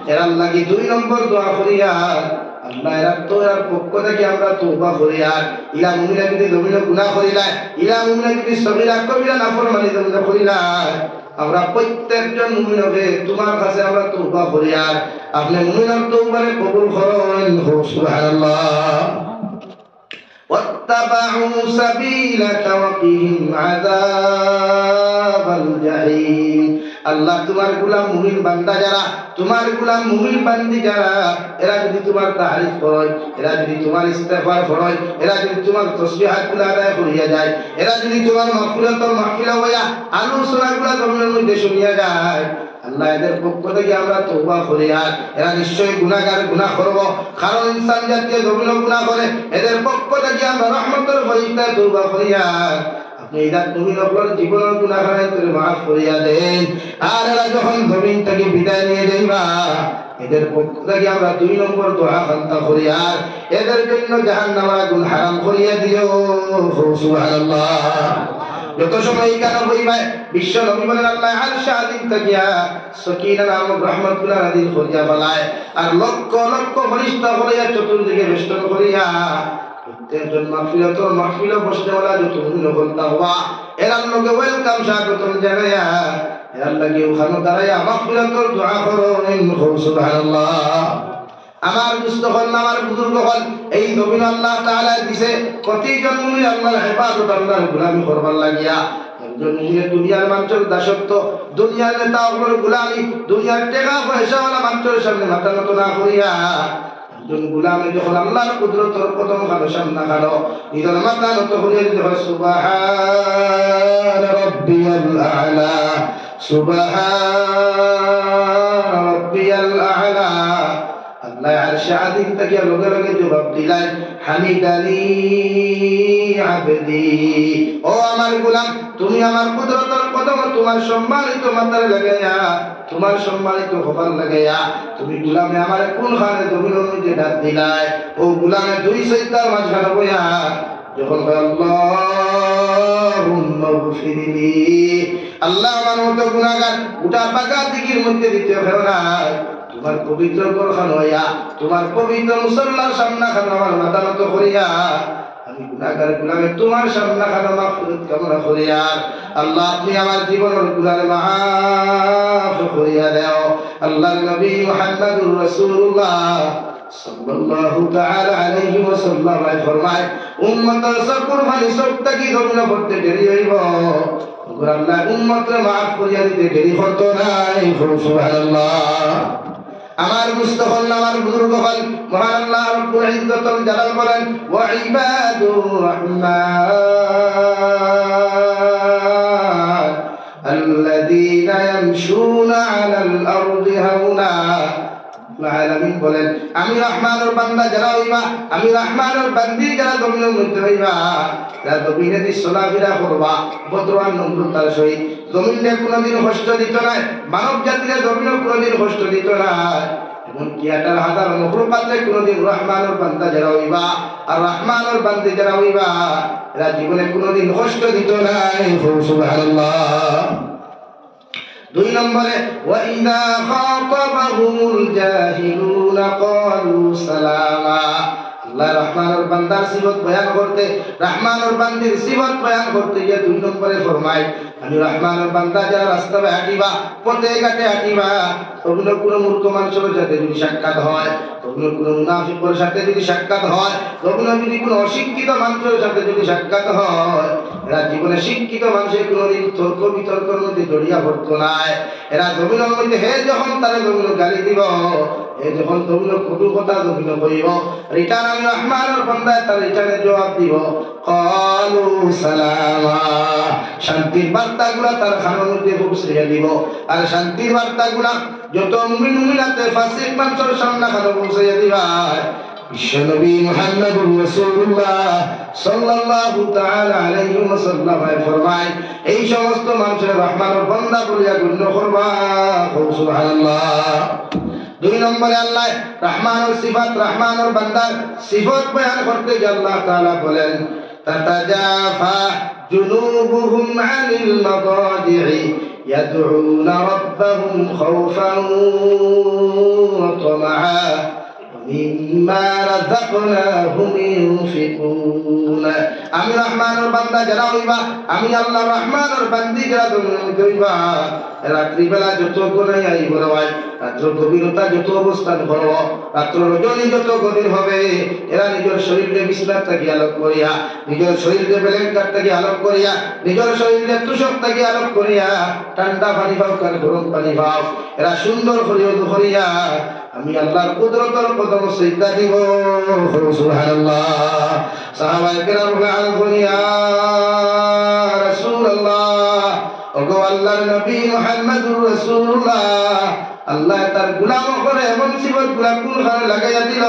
এর আল্লাহ কি দুই নম্বর দোয়া করিয়া আল্লাহ এরা তো এর পক্ষ থেকে আমরা তওবা করি আর ইলা মুমিনা যদি জমিনে গুনাহ করিলা ইলা মুমিনা যদি সগীরা কবিরা নাফরমানি জমিনে করিলা আমরা প্রত্যেকজন মুমিনকে তোমার কাছে আমরা তওবা করি আর আপনি মুমিনের তওবারে কবুল করেন সুবহানাল্লাহ واتبعوا سبيلك وقهم عذاب الجحيم আল্লাহ তোমার গোলাম মুমিন বান্দা যারা তোমার গোলাম মুমিন বান্দি যারা এরা যদি তোমার তারিফ করে এরা যদি তোমার ইস্তেগফার করে এরা যদি তোমার তাসবিহাতগুলো আদায় করিয়া যায় এরা যদি তোমার মাহফিল হইয়া আলোচনাগুলো জমিনের মধ্যে শুনিয়া যায় আল্লাহ এদের পক্ষ থেকে আমরা তওবা করি আর এরা নিশ্চয়ই গুনাহগার গুনাহ করব কারণ ইনসান জাতীয় জমিন গুনাহ করে এদের পক্ষ থেকে আমরা রহমতের ফরিস্তা তওবা করি আর আপনি এরা তুমি আপনার জীবনের গুনাহগার করে মাফ করিয়া দেন আর এরা যখন জমিন থেকে বিদায় নিয়ে যাইবা এদের পক্ষ থেকে আমরা দুই নম্বর দোয়া খান্তা করি আর এদের জন্য জাহান্নামের আগুন হারাম করিয়া দিও সুবহানাল্লাহ যত সময় কেন হইবাই বিশ্ব নবী বলেন আল্লাহ আরশে আজিম তাকিয়া সকিনা নামক রহমতুল্লাহ নাযিল করিয়া বলায় আর লক্ষ লক্ষ ফেরেশতা করিয়া চতুর্দিকে বেষ্টন করিয়া প্রত্যেকজন মাহফিল বসনেওয়ালা যত মুমিন বলতা হওয়া এরা লোকে ওয়েলকাম স্বাগতম জানাইয়া এরা লাগে ওখানে দাঁড়াইয়া মাহফিলের দোয়া করেন সুবহানাল্লাহ আমার দুস্থল আমার বুজুর্গ হল এই জমিন আল্লাহ তাআলা দিছে কতজন মুমিন আল্লাহর ইবাদত আল্লাহর গোলামি করবার লাগিয়া একজন মুমিনের দুনিয়ার মানুষের দাসত্ব দুনিয়ার নেতা ওগুলোর গোলামি দুনিয়ার টাকা পয়সাওয়ালা মানুষের সামনে মাথা নত না করিয়া একজন গোলামি যখন আল্লাহর কুদরতের প্রথম খানো সামনা খানো নিজের মাথা নত করিয়া দিতে হয় সুবহান রাব্বিয়াল আ'লা সুবহান রাব্বিয়াল আ'লা আল্লাহ আরশে আজিম থেকে লগে লগে জবাব দিলেন হামিদানি আবদি ও আমার গোলাম তুমি আমার কুদরতের কদম তোমার সম্মানিত মাথায় লাগাইয়া তোমার সম্মানিত খবর লাগাইয়া তুমি গোলামে আমার কোন খানে জমিনের মধ্যে ডাক দিলাই ও গোলামে দুই সাজদার মাঝখানে বইয়া যখন আল্লাহুম্মা গফিরলি আল্লাহ আমার মতো গুনাহগার উঠা পাকা দিকের মধ্যে দিতে হয় না তোমার পবিত্র ঘরখান হইয়া তোমার পবিত্র মুসল্লার সামনা খান আমার মাথা নত করিয়া আমি গুনাহগার গোলামে তোমার সামনা খান মাগফিরাত কামনা করিয়া আল্লাহ আপনি আমার জীবনের গুনাহ মাফ করিয়া দাও আল্লাহর নবী মুহাম্মদুর রাসূলুল্লাহ সাল্লাল্লাহু তাআলা আলাইহি ওয়াসাল্লাম ফরমায় উম্মতের সকল ভালি সবটা কি জমিনে পড়তে দেরি হইব আল্লাহ উম্মতকে মাফ করিয়া দিতে দেরি হতো নাই সুবহানাল্লাহ আমার মুস্তফা আমার বুজুর্গ হল মহান আল্লাহ রব্বুল ইজ্জতুল জালাল বলেন ওয়া ইবাদুর রহমান আল্লাযীনা ইয়ামশুনা আলাল আরদি হাওনা আলামিন বলেন আমি রহমানের বান্দা যারা হইবা আমি রহমানের বান্দি যারা জমিনের মধ্যে হইবা যারা জমিনে দি চলাফেরা করবা বদরান নম্রতার সহিত জমিনে কোনোদিন কষ্ট দিত না মানব জাতির জমিনে কোনোদিন কষ্ট দিত না এমন কি 18,000 মখলুকাতে কোনদিন রহমানুর বান্দা যারা হইবা আর রহমানুর বান্দে যারা হইবা এরা জীবনে কোনদিন কষ্ট দিত নাই। সুবহানাল্লাহ। 2 নম্বরে ওয়াইদা খাতাবাহুমুল জাহিলুনা ক্বালু সালামা। আল্লাহ রহমানুর বান্দার সিফত বয়ান করতে, রহমানুর বান্দির সিফত বয়ান করতে গিয়ে 2 নম্বরে ফরমায় আমি রহমানুর বান্দা যারা রাস্তায় হাঁটিবা, পথে ঘাটে হাঁটিবা, ওগুলো কোনো মূর্খ মানুষের সাথে যদি সাক্ষাৎ হয়, ওগুলো কোনো মুনাফিকের সাথে যদি সাক্ষাৎ হয়, ওগুলো যদি কোনো অশিক্ষিত মানুষের সাথে যদি সাক্ষাৎ হয়, এরা জীবনে শিক্ষিত মানুষের কোনোদিন তর্ক বিতর্কের মধ্যে জড়িয়া পড়তো নাই। এরা জমিনের মধ্যে হে যখন তারা জমিন গালি দিব, এ যখন জমিন কটু কথা জমিন কইব, রিটার্ন আমি রহমানুর বান্দায় তার রিটার্নে জবাব দিব ক্বালু সালামা। শান্তির বার্তাগুলা তার খানের মধ্যে পৌঁছে দিব। আর শান্তির বার্তাগুলা যত মুমিন মুমিনাতে ফাসিক মানুষের সামনে খানে পৌঁছে দিবা। বিশ্বনবী মুহাম্মদুর রাসূলুল্লাহ সাল্লাল্লাহু তাআলা আলাইহি ওয়াসাল্লাম ফরমায় এই সমস্ত মানুষের রহমানুর বান্দা বলিয়া গণ্য করবা। সুবহানাল্লাহ। 2 নম্বরে আল্লাহ রহমানুর সিফাত, রহমানুর বান্দার সিফাত বয়ান করতে গিয়ে আল্লাহ তাআলা বলেন তাতাজাফা জুনুবুহুম আনিল মাদাজি'i ইয়াদউনা রাব্বাহুম খাওফান ওয়া তামাআ মিম্মা রাযাকনাহুম ইউনফিকুন। আমি রহমানুর বান্দা যারা হইবা, আমি আল্লাহ রহমানুর বান্দি যারা হইবা, রাত্রিবেলা যত গুনাহ আইব হয়, রাত্র গভীরতা যত অবস্থান করব, রাত্র রজনী যত গভীর হবে, এরা নিজের শরীরকে বিছনার থেকে আলোক করিয়া, নিজের শরীরকে ব্ল্যাঙ্কেট থেকে আলোক করিয়া, নিজের শরীরকে তুষক থেকে আলোক করিয়া, ঠান্ডা পানি পাও কার গরম পানি পাও, এরা সুন্দর করিয়া করিয়া আমি আল্লাহর কুদরতের কদম সিজদা দিব। সুবহানাল্লাহ। সাহাবায়ে কেরাম বলেন ইয়া রাসূলুল্লাহ, ওগো আল্লাহর নবী মুহাম্মদুর রাসূলুল্লাহ, আল্লাহ তার গোলাম করে এমন সিফত গুলা কোন খানে লাগাইয়া দিল,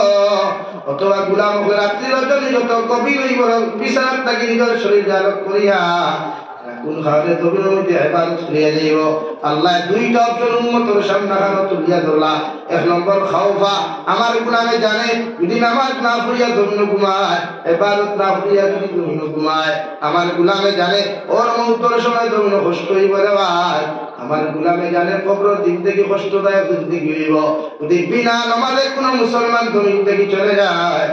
অথবা গোলাম করে রাত্রি রজনী যত গভীর হইব বিছানার থাকি নিজের শরীর আলোক করিয়া কোন খানে জমিনের মধ্যে ইবাদত করিয়া যাইব। আল্লাহ 2টা অপশন উম্মতের সামনে খানো তুলিয়া ধরলা। 1 নম্বর খাওফা, আমার গোলামে জানে যদি নামাজ না পড়িয়া জমিন ঘুমায়, ইবাদত না পড়িয়া যদি জমিন ঘুমায়, আমার গোলামে জানে ওর মৌতের সময় জমিন কষ্ট হইব রে ভাই। আমার গোলামে জানে কবরের দিক থেকে কষ্টদায়ক জিন্দেগি হইব। যদি বিনা নামাজে কোনো মুসলমান জমিন থেকে চলে যায়,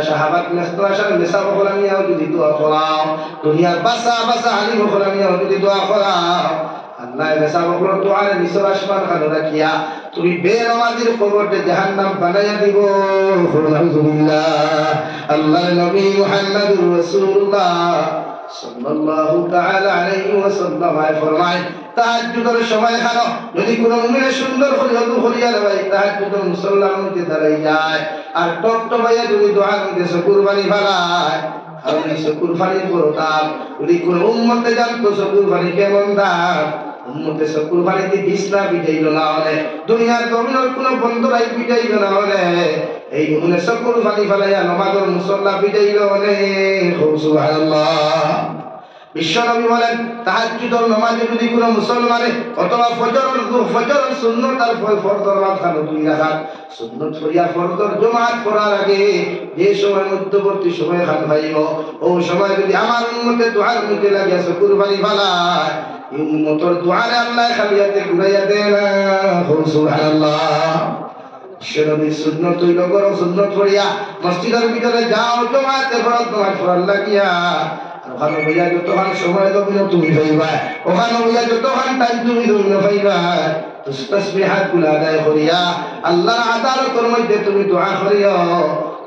সাহাবাত মেসরাশার মেসা বখলামিয়াও যদি দোয়া করাও, দুনিয়ার বাসা বাসা আলী বখলামিয়াও যদি দোয়া করাও, আল্লাহ মেসা বখলার দোয়ারে নিচর আসমান খানো রাখিয়া তুমি বেনামাজির কবরকে জাহান্নাম বানাইয়া দিব। আলহামদুলিল্লাহ। আল্লাহর নবী মুহাম্মদুর রাসূলুল্লাহ সাল্লাল্লাহু তাআলা আলাইহি ওয়াসাল্লাম ফরমায় তাহাজ্জুদের সময় খানো যদি কোনো মুমিন সুন্দর করে ওযু করিয়া ভাই তাহাজ্জুদের মুসল্লার মধ্যে দাঁড়াই যায় আর টপটপাইয়া যদি দোয়া করতেছে কুরবানি ফেলায়, আর এই কুরবানির বড় দাম যদি কোনো উম্মতে জানতো কুরবানি কেমন দাম, উম্মতে কুরবানিতে বিছনা বিটাইল না হলে, দুনিয়ার জমিনের কোনো বন্ধুরাই বিটাইল না হলে, এই মুমিনে কুরবানি ফেলাইয়া নামাজের মুসল্লা বিটাইল হলে। সুবহানাল্লাহ। বিশ্বনবী বলেন তাহাজ্জুদের নামাজে যদি কোনো মুসলমানে অথবা ফজরের সুন্নত আর ফরজের মাঝখানে 2 রাকাত সুন্নত পড়িয়া ফরজের জামাত পড়ার আগে যে সময় মধ্যবর্তী সময় খান ভাইব, ও সময় যদি আমার উম্মতে দুআর মুখে লাগিয়াছে কুরবানি ফালায়, এই উম্মতের দুআরে আল্লাহ খালিয়াতে ঘুরাইয়া দেয় না। সুবহানাল্লাহ। বিশ্বনবীর সুন্নত হইল করো, সুন্নত পড়িয়া মসজিদের ভিতরে যাও, জামাতে ফরজ নামাজ পড়ার লাগিয়া ওখানে বইয়া যতক্ষণ সময় দবিল তুমি পাইবা, ওখানে বইয়া যতক্ষণ টাইম তুমি দবিল পাইবা, তাসবিহাত গুলা আদায় করিয়া আল্লাহর আদালতের মধ্যে তুমি দোয়া করিও,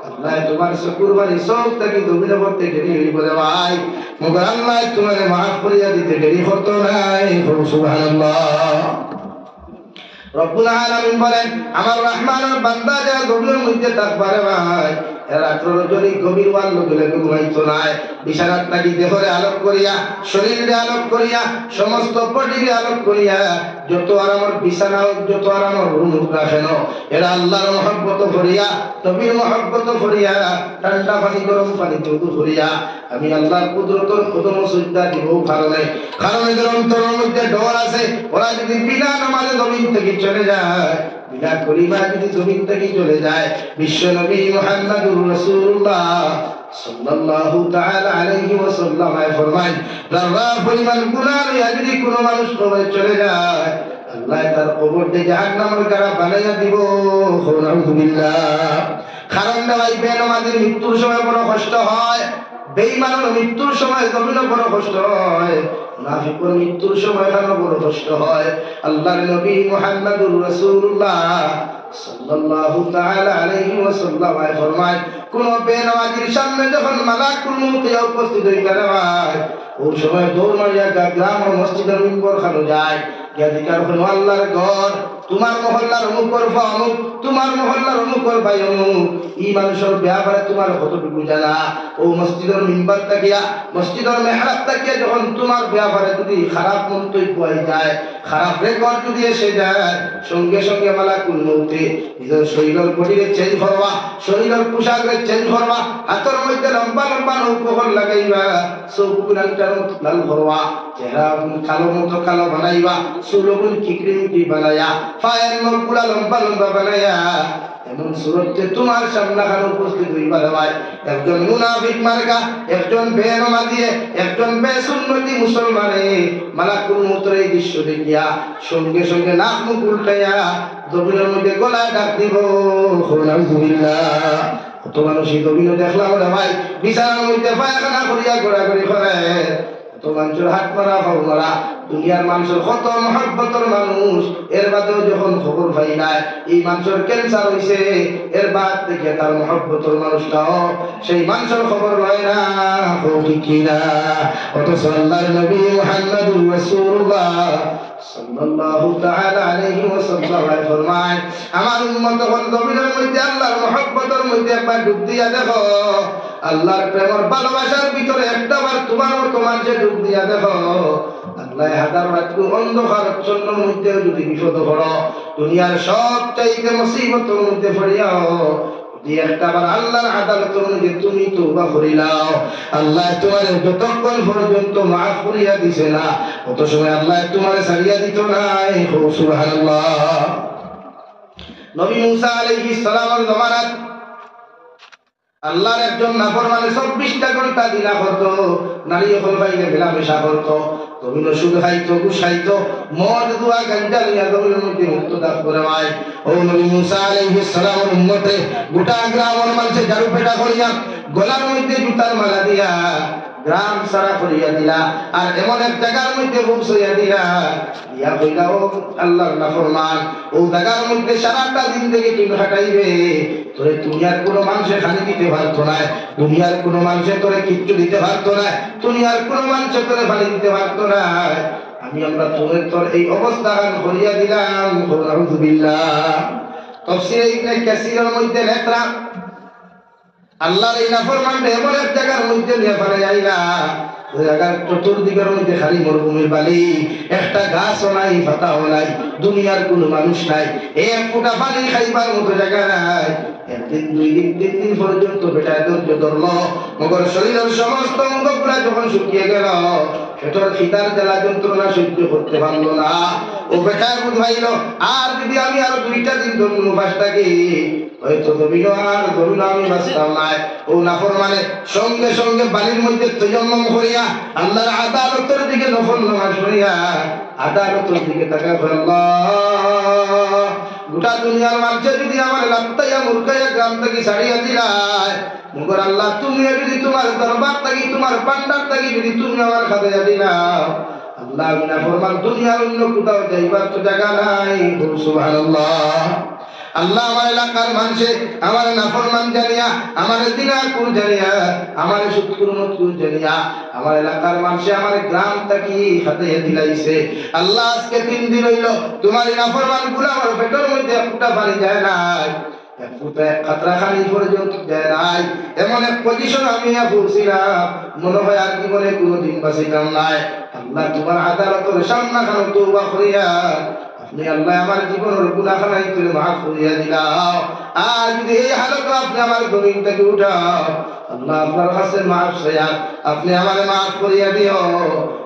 আল্লাহ তোমার কুরবানি সব থেকে দবিল করতে দেরি হইব রে ভাই, মগর আল্লাহ তোমারে মাফ করিয়া দিতে দেরি করতো নাই। সুবহানাল্লাহ। রব্বুল আলামিন বলেন আমার রহমানের বান্দা যারা গভীরের মধ্যে থাকবে রে ভাই, রাত্র রজনী গভীর ওয়াল লোকে ঘুমাইতো নাই, বিছানার থাকি দেহরে আলোক করিয়া, শরীরে আলোক করিয়া, সমস্ত বডিরে আলোক করিয়া, যত আরামের বিছানা হোক, যত আরামের রুম হোক না কেন, এরা আল্লাহর মহব্বত করিয়া, নবীর মহব্বত করিয়া, ঠান্ডা পানি গরম পানিতে উদু করিয়া আমি আল্লাহর কুদরতের কদম সিজদা দিব। কারণ এদের অন্তরের মধ্যে ডর আছে, ওরা যদি বিনা নামাজে জমিন থেকে চলে যায় বিনা কলিমা যদি জমিন থেকে চলে যায়, বিশ্ব নবী মুহাম্মদুর রাসূলুল্লাহ সাল্লাল্লাহু তাআলা আলাইহি ওয়াসাল্লাম ফরমান, যারা পরিমাণ গুনাহ নিয়ে যদি কোনো মানুষ কবরে চলে যায়, আল্লাহ তার কবরকে জাহান্নামের গাড়া বানাইয়া দিব। নাউযুবিল্লাহ। কারণ ভাই বেনামাজের মৃত্যুর সময় বড় কষ্ট হয়, বেঈমানের মৃত্যুর সময় জমিনে বড় কষ্ট হয়, মুনাফিকের মৃত্যুর সময় কেন বড় কষ্ট হয়। আল্লাহর নবী মুহাম্মদুর রাসূলুল্লাহ সাল্লাল্লাহু তাআলা আলাইহি ওয়াসাল্লাম ফরমায়, কোন বেনামাজির সামনে যখন মালাকুল মউত উপস্থিত হয়ে গেল, ওই সময় দৌড় মারিয়া গ্রাম ও মসজিদের মিম্বর খানো যায়, জিকার হলো আল্লাহর ঘর, তোমার মহল্লার অমুকর অমুক, তোমার মহল্লার অমুকর ভাই অমুক, এই মানুষের ব্যাপারে তোমার কতটুকু জানা। ও মসজিদের মিম্বার তাকিয়া, মসজিদের মেহরাব তাকিয়া যখন তোমার ব্যাপারে যদি খারাপ মন্তব্য হয়ে যায়, খারাপ রেকর্ড যদি এসে যায়, সঙ্গে সঙ্গে মালাকুল মউতে নিজের শরীরের বডিরে চেঞ্জ করবা, শরীরের পোশাকে চেঞ্জ করবা, হাতের মধ্যে লম্বা লম্বা নৌকোহল লাগাইবা, চৌকুলানটা লাল করবা, চেহারা কালো মতো কালো বানাইবা, চুলগুল কিকরিমটি বানাইয়া, পায়ের নখগুলা লম্বা লম্বা বানাইয়া, এমন সুরতে তোমার সামনে উপস্থিত হইবা। ভাই একজন মুনাফিক মার্কা, একজন বেনামাজি, একজন বেসুন্নতি মুসলমানে মালাকুল মউতের এই দৃশ্য দেখিয়া সঙ্গে সঙ্গে নাক মুখ উল্টাইয়া জমিনের মধ্যে গলায় ডাক দিব, নাউযুবিল্লাহ। কত মানুষ এই জমিনে দেখলাম রে ভাই, বিছানার মধ্যে পায়খানা করিয়া ঘোরাঘুরি করে, কত মানুষের হাত মারা ফাউ মারা, দুনিয়ার মানুষের কত মহব্বতের মানুষ, এর বাদেও যখন খবর পাই নাই এই মানুষের ক্যান্সার হয়েছে, এর বাদ থেকে তার মহব্বতের মানুষটাও সেই মানুষের খবর লয় না, ঠিক কিনা? অথচ আল্লাহর নবী মুহাম্মদুর রাসূলুল্লাহ সাল্লাল্লাহু তাআলা আলাইহি ওয়াসাল্লাম ফরমায়, আমার উম্মত যখন জমিনের মধ্যে আল্লাহর মহব্বতের মধ্যে একবার ডুব দিয়া দেখো, আল্লাহর প্রেমের ভালোবাসার ভিতরে একটাবার তোমার মতো মানুষে ডুব দিয়া দেখো, আল্লাহ হাজার রাত্রি অন্ধকার চন্দ্রের মধ্যে যদি বিপদ পড়ো, দুনিয়ার সব চাইতে মুসিবতের মধ্যে পড়িয়াও একটাবার আল্লাহর আদালতের মধ্যে তুমি তওবা করিলাও, আল্লাহ তোমার যতক্ষণ পর্যন্ত মাফ করিয়া দিছে না, অত সময় আল্লাহ তোমার ছাড়িয়া দিত না। সুবহানাল্লাহ। নবী মুসা আলাইহিস সালামের জামানাত আল্লাহর একজন নাফরমানে 24টা ঘন্টা দিনা করতো, নারী হল বাইরে মেলামেশা করতো, জমিন সুদ খাইতো, ঘুষ খাইতো, মদ জুয়া গাঞ্জা নিয়া জমিনের মধ্যে মুক্ত দাস করে ভাই। ও নবী মুসা আলাইহিস সালামের উম্মতে গোটা গ্রামের মানুষে ঝাড়ু পেটা করিয়া গলার মধ্যে জুতার মালা দিয়া গ্রাম সারা করিয়া দিলা, আর এমন এক জায়গার মধ্যে পৌঁছাইয়া দিলা, ইয়া কইলা ও আল্লাহর নাফরমান, ও জায়গার মধ্যে সারাটা জিন্দেগি তুমি কাটাইবে, তোরে দুনিয়ার কোনো মানুষে খালি দিতে পারতো না, দুনিয়ার কোনো মানুষে তোরে কিচ্ছু দিতে পারতো না, দুনিয়ার কোনো মানুষে তোরে ফালি দিতে পারতো না, আমি আমরা তোর এই অবস্থা করিয়া দিলাম। নাউযুবিল্লাহ। তাফসীরে ইবনে কাসীরের মধ্যে লেখা, আল্লাহর এই নাফরমানটা এমন এক জায়গার মধ্যে নিয়ে ফেলে যাইলা, ওই জায়গার চতুর্দিকের মধ্যে খালি মরুভূমির বালি, একটা গাছও নাই, পাতাও নাই, দুনিয়ার কোনো মানুষ নাই, এক ফোঁটা পানি খাইবার মতো জায়গা নাই। একদিন, 2 দিন, 3 দিন পর্যন্ত বেটায় ধৈর্য ধরলো, মগর শরীরের সমস্ত অঙ্গগুলা যখন শুকিয়ে গেল, পেটের খিদার জ্বালা যন্ত্রণা সহ্য করতে পারলো না, ও বেটায় বুঝাইল, আর যদি আমি আরো 2টা দিন ধরুন উপাসটাকে, হয়তো জমিন আমি বাঁচতাম নাই। ও নাফরমানে সঙ্গে সঙ্গে বালির মধ্যে তৈয়ম্মম করিয়া আল্লাহর আদালতের দিকে নফল নামাজ পড়িয়া আদালতের দিকে তাকায়, আল্লাহ গোটা দুনিয়ার মানুষে যদি আমার লাত্তাইয়া মুরকাইয়া গ্রাম থেকে ছাড়িয়া দিলাই, মগর আল্লাহ তুমি যদি তোমার দরবার থাকি, তোমার পান্ডার থাকি যদি তুমি আমার খাতাইয়া দিলাও, আল্লাহ আমি নাফরমান দুনিয়ার অন্য কোথাও যাইবার তো জায়গা নাই। সুবহানাল্লাহ। আল্লাহ আমার এলাকার মানুষে আমার নাফরমান জানিয়া, আমার দিনাকুর জানিয়া, আমার সুৎকুর মতকুর জানিয়া, আমার এলাকার মানুষে আমার গ্রাম থাকি হাতে দিলাইছে। আল্লাহ আজকে 3 দিন হইল তোমার নাফরমান গুলো আমার পেটের মধ্যে একটা পানি যায় নাই, এক ফুটা খাতরা খানি পর্যন্ত যায় নাই, এমন এক পজিশন আমি পৌঁছিলাম, মনে হয় আর জীবনে কোনোদিন বাঁচিতাম নাই। আল্লাহ তোমার আদালতের সামনা খানো তওবা করিয়া আপনি আল্লাহ আমার জীবনের গুনাহখানাই তুমি মাফ করিয়া দিলাও, আর যদি এই হালত আপনি আমার জমিন থেকে উঠাও, আল্লাহ আপনার কাছে মাফ চাইয়া আপনি আমারে মাফ করিয়া দিও।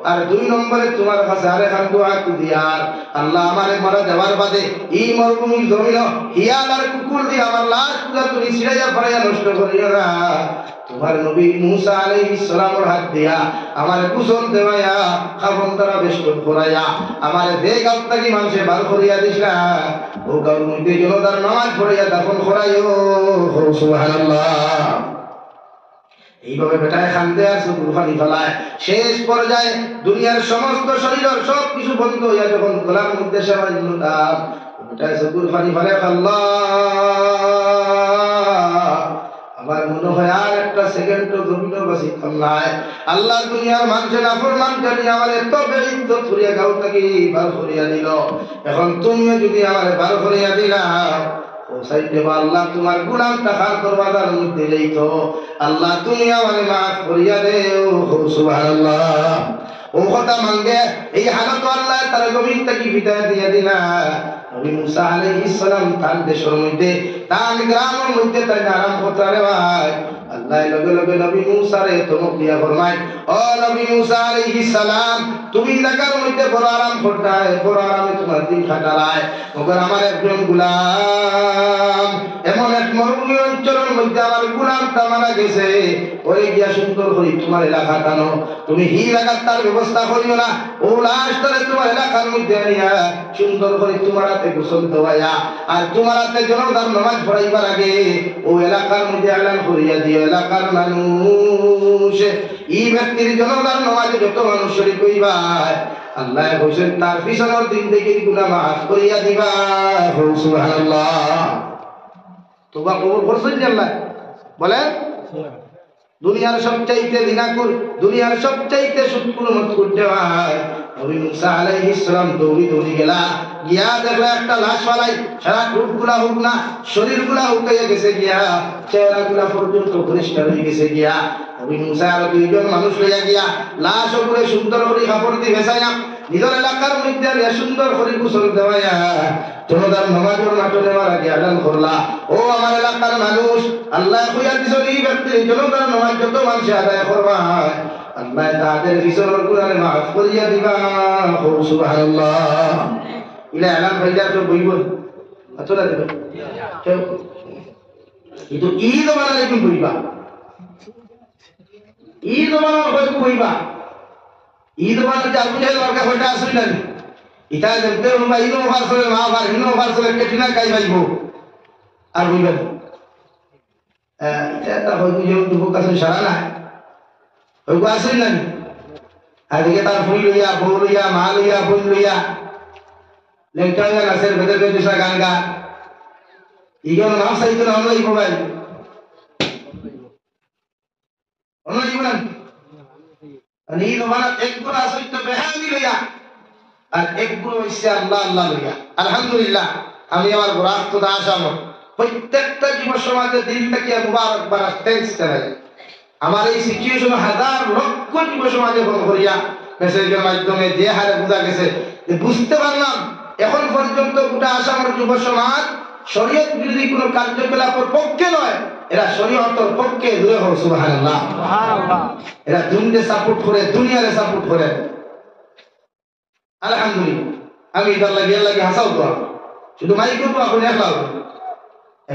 আর 2 নম্বরে তোমার কাছে আরেকখান দোয়া দিয়ার, আল্লাহ আমারে মারা যাওয়ার বাদে এই মরুভূমির জমিন হিয়াল আর কুকুর দিয়ে আমার লাশ পুরা তুমি ছিড়াইয়া ফড়াইয়া নষ্ট করিও না। তোমার নবী মুসা আলাইহিস সালামের হাত দিয়া আমারে কুসল দেওয়াইয়া খাবন তারা বেষ্টন করাইয়া আমারে যে গাঁও থাকি মানুষে বার করিয়া দিস না, ও গাঁর মধ্যে জনতার নামাজ পড়াইয়া দাফন করাইও। সুবহানাল্লাহ। এইভাবে বেটায় খান্দে আর চোখ পানি ফেলায়। শেষ পর্যায়ে দুনিয়ার সমস্ত শরীরের সব কিছু বন্ধ হইয়া যখন গলার মধ্যে সেবাই দিলাম, বেটায় চোখ পানি ফেলে আল্লাহ আমার মনে হয় আর একটা সেকেন্ড জমিন বাঁচিতাম নাই। আল্লাহ দুনিয়ার মানুষের নাফরমান জানি আমার এত বেইজ্জত করিয়া গাঁও থেকে বার করিয়া দিল, এখন তুমিও যদি আমার বার করিয়া দিলা আল্লাহ তোমার গুলাম টাকার দরবাজার মধ্যে যাইতো, আল্লাহ তুমি আমারে মাফ করিয়া দেও। সুবহানাল্লাহ। ও কথা মাঙ্গে এই হালত আল্লাহ তার জমিন থেকে বিদায় দিয়া দিলা। নবী মুসা আলাইহিস সালাম তার দেশের মধ্যে তার গ্রামের মধ্যে তাই আরাম করতে রে ভাই। আল্লাহ লগে লগে নবী মুসা রে ধমক দিয়া ফরমায়, ও নবী মুসা আলাইহিস সালাম তুমি জায়গার মধ্যে বড় আরাম করতায়, বড় আরামে তোমার দিন কাটালায়, মগর আমার একজন গোলাম এমন এক মরুভূমি অঞ্চলের মধ্যে আমার গোলামটা মারা গেছে, ওই গিয়া সুন্দর করে তোমার এলাকা টানো, তুমি হি লাগার তার ব্যবস্থা করিও না, ও লাশ ধরে তোমার এলাকার মধ্যে আনিয়া সুন্দর করে তোমার হাতে গোসল দেওয়াইয়া আর তোমার হাতে জনতার নামাজ পড়াইবার আগে ও এলাকার মধ্যে এলান করিয়া দিও, এলাকার মানুষ এই ব্যক্তির জনতার নামাজে যত মানুষ শরীক হইবা আল্লাহ বলছেন তার পিছনের দিন থেকে গুনাহ মাফ করিয়া দিবা। সুবহানাল্লাহ। তোবা কবুল করছেন যে আল্লাহ বলেন। দুনিয়ার সবচাইতে দিনাকুর, দুনিয়ার সবচাইতে সুদকুল মতকুর দেওয়ায় নবী মুসা আলাইহিস সালাম দৌড়ি দৌড়ি গেলা, গিয়া দেখলা একটা লাশ ফালাই, সারা টুকগুলা হোক না শরীরগুলা হুকাইয়া গেছে গিয়া, চেহারাগুলা পর্যন্ত পরিষ্কার হয়ে গেছে গিয়া। নবী মুসা আর 2 জন মানুষ লইয়া গিয়া লাশ উপরে সুন্দর করে কাপড় দিয়ে ভেসাইয়া নিজের এলাকার মধ্যে সুন্দর করে গোসল দেওয়াইয়া জনতার নামাজের মাঠে নেওয়ার আগে এলান করলা, ও আমার এলাকার মানুষ আল্লাহ কইয়া দিছেন এই ব্যক্তির জনতার নামাজ যত মানুষ আদায় করবা আল্লাহ তাদের পিছনের গুনাহ মাফ করিয়া দিবা। সুবহানাল্লাহ। ইলা এলান ভাইয়া তো বইব আতরা দেব কেউ কিন্তু ঈদ বানালে কি বইবা, ঈদ বানার হয়তো বইবা, ঈদ বানাতে আপনি লড়কা হইটা আসুন না ইটা দেখতে হবা ইনো ভার্সলে মা ভার ইনো ভার্সলে কেটিনা কাই ভাইব আর বইবেন এটা হয়তো যেমন দুঃখ কাছে সারা না হয়তো আসুন না আর দিকে তার ফুল লইয়া বউ লইয়া মা লইয়া বোন লইয়া লেংটা হইয়া নাচের ভেতর দুসরা গান গা ইগন নাম সাইতো না আমরা ইবো ভাই আমরা ইবো না আর ঈদ মানে একগুলো আসলে তো বেহামি লইয়া আর একগুলো হইছে আল্লাহ আল্লাহ লইয়া। আলহামদুলিল্লাহ আমি আমার গোরাত তো আসাম প্রত্যেকটা যুব সমাজের দিন থেকে মুবারক বারাস থ্যাঙ্কস জানাই। আমার এই সিচুয়েশন হাজার লক্ষ যুব সমাজে ফোন করিয়া মেসেজের মাধ্যমে যে হারে বোঝা গেছে যে বুঝতে পারলাম এখন পর্যন্ত গোটা আসামের যুব সমাজ শরীয়ত বিরোধী কোনো কার্যকলাপের পক্ষে নয়, এরা শরীয়তের পক্ষে দূরে হোক। সুবহানাল্লাহ। এরা দুনিয়াকে সাপোর্ট করে, দুনিয়ারে সাপোর্ট করে। আলহামদুলিল্লাহ আমি এটার লাগে হাসাও তো শুধু মাইক করবো এখন একলাও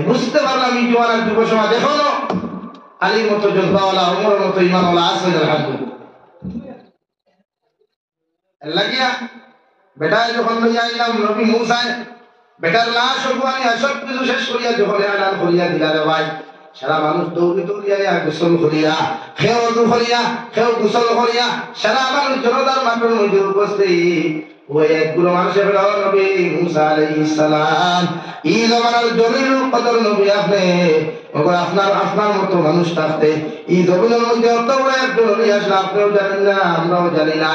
বুঝতে পারলাম এই জোয়ার যুব সমাজ এখনো আলীর মতো জজবাওয়ালা ওমরের মতো ইমানওয়ালা আছে। আলহামদুলিল্লাহ লাগিয়া বেটায় যখন লইয়া আইলাম নবী মুসায় বেটার লাশ অগুয়ানি সব কিছু শেষ করিয়া যখন এলান করিয়া দিলা রে ভাই সারা মানুষ দৌড়ি দৌড়িয়া গোসল করিয়া খেও অজু করিয়া খেও গোসল করিয়া সারা মানুষ জনতার মাঠের মধ্যে উপস্থিত। ওই একগুলো মানুষের নবী মুসা আলাইহিস সালাম এই জমানার জলিলুল কদর নবী আপনি আপনার মতো মানুষ থাকতে এই জমিনের মধ্যে অত বড় একজন নবী আসলে আপনিও জানেন না আমরাও জানি না।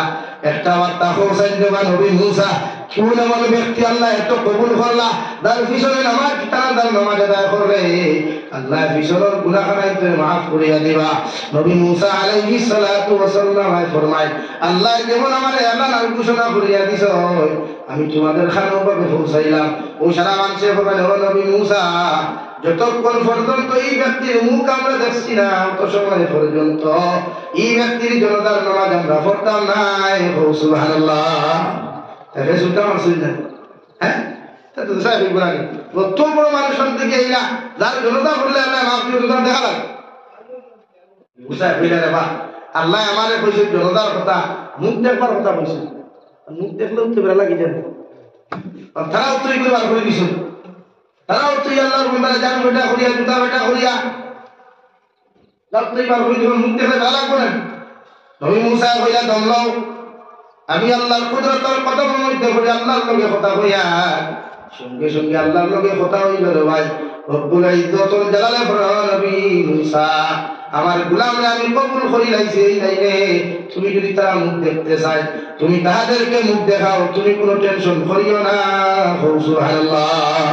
একটা বার্তা পৌঁছাই দেবা নবী মুসা কোন এমন ব্যক্তি আল্লাহ এত কবুল করলা তার পিছনে নামাজ তারা তার নামাজ আদায় করবে আল্লাহ পিছনের গুনাহখানাই তুমি মাফ করিয়া দিবা। নবী মুসা আলাইহিস সালাতু ওয়াস সালাম ফরমায় আল্লাহ যেমন আমার এলান আর ঘোষণা করিয়া দিছ আমি তোমাদের খানো ভাবে পৌঁছাইলাম। ও সারা মানুষে বলে ও নবী মুসা যতক্ষণ পর্যন্ত এই ব্যক্তির মুখ আমরা দেখছি না অত সময় পর্যন্ত এই ব্যক্তির জনতার নামাজ আমরা পড়তাম নাই। সুবহানাল্লাহ। রেজুলটা মাসুল না, হ্যাঁ তা তো সাহেব বলেন কত বড় মানুষ থেকে এইলা যার জনতা পড়লে আল্লাহ মাফ করে দেন দেখা লাগে। বুঝায় কইলা রে বা আল্লাহ আমারে কইছে জনতার কথা, মুখ দেখবার কথা কইছে, মুখ দেখলে উঠতে বেলা লাগি যায়। তারা উত্তর করে বার করে দিছেন, তারাও তুই আল্লাহর বন্দারে জান বেটা করিয়া জুতা বেটা করিয়া তুই বার করে দিবেন, মুখ দেখলে ভালো লাগবে না। নবী মুসা কইয়া দমলাও আমি আল্লাহর কুদরতের কদমের মধ্যে পড়ে আল্লাহর লগে কথা কইয়া সঙ্গে সঙ্গে আল্লাহর লগে কথা হইল রে ভাই। রব্বুল ইজ্জতুল জালালে ফরমান নবী মুসা আমার গোলামরে আমি কবুল করি লাইছি এই লাইনে তুমি যদি তারা মুখ দেখতে চাই তুমি তাহাদেরকে মুখ দেখাও, তুমি কোনো টেনশন করিও না। সুবহানাল্লাহ।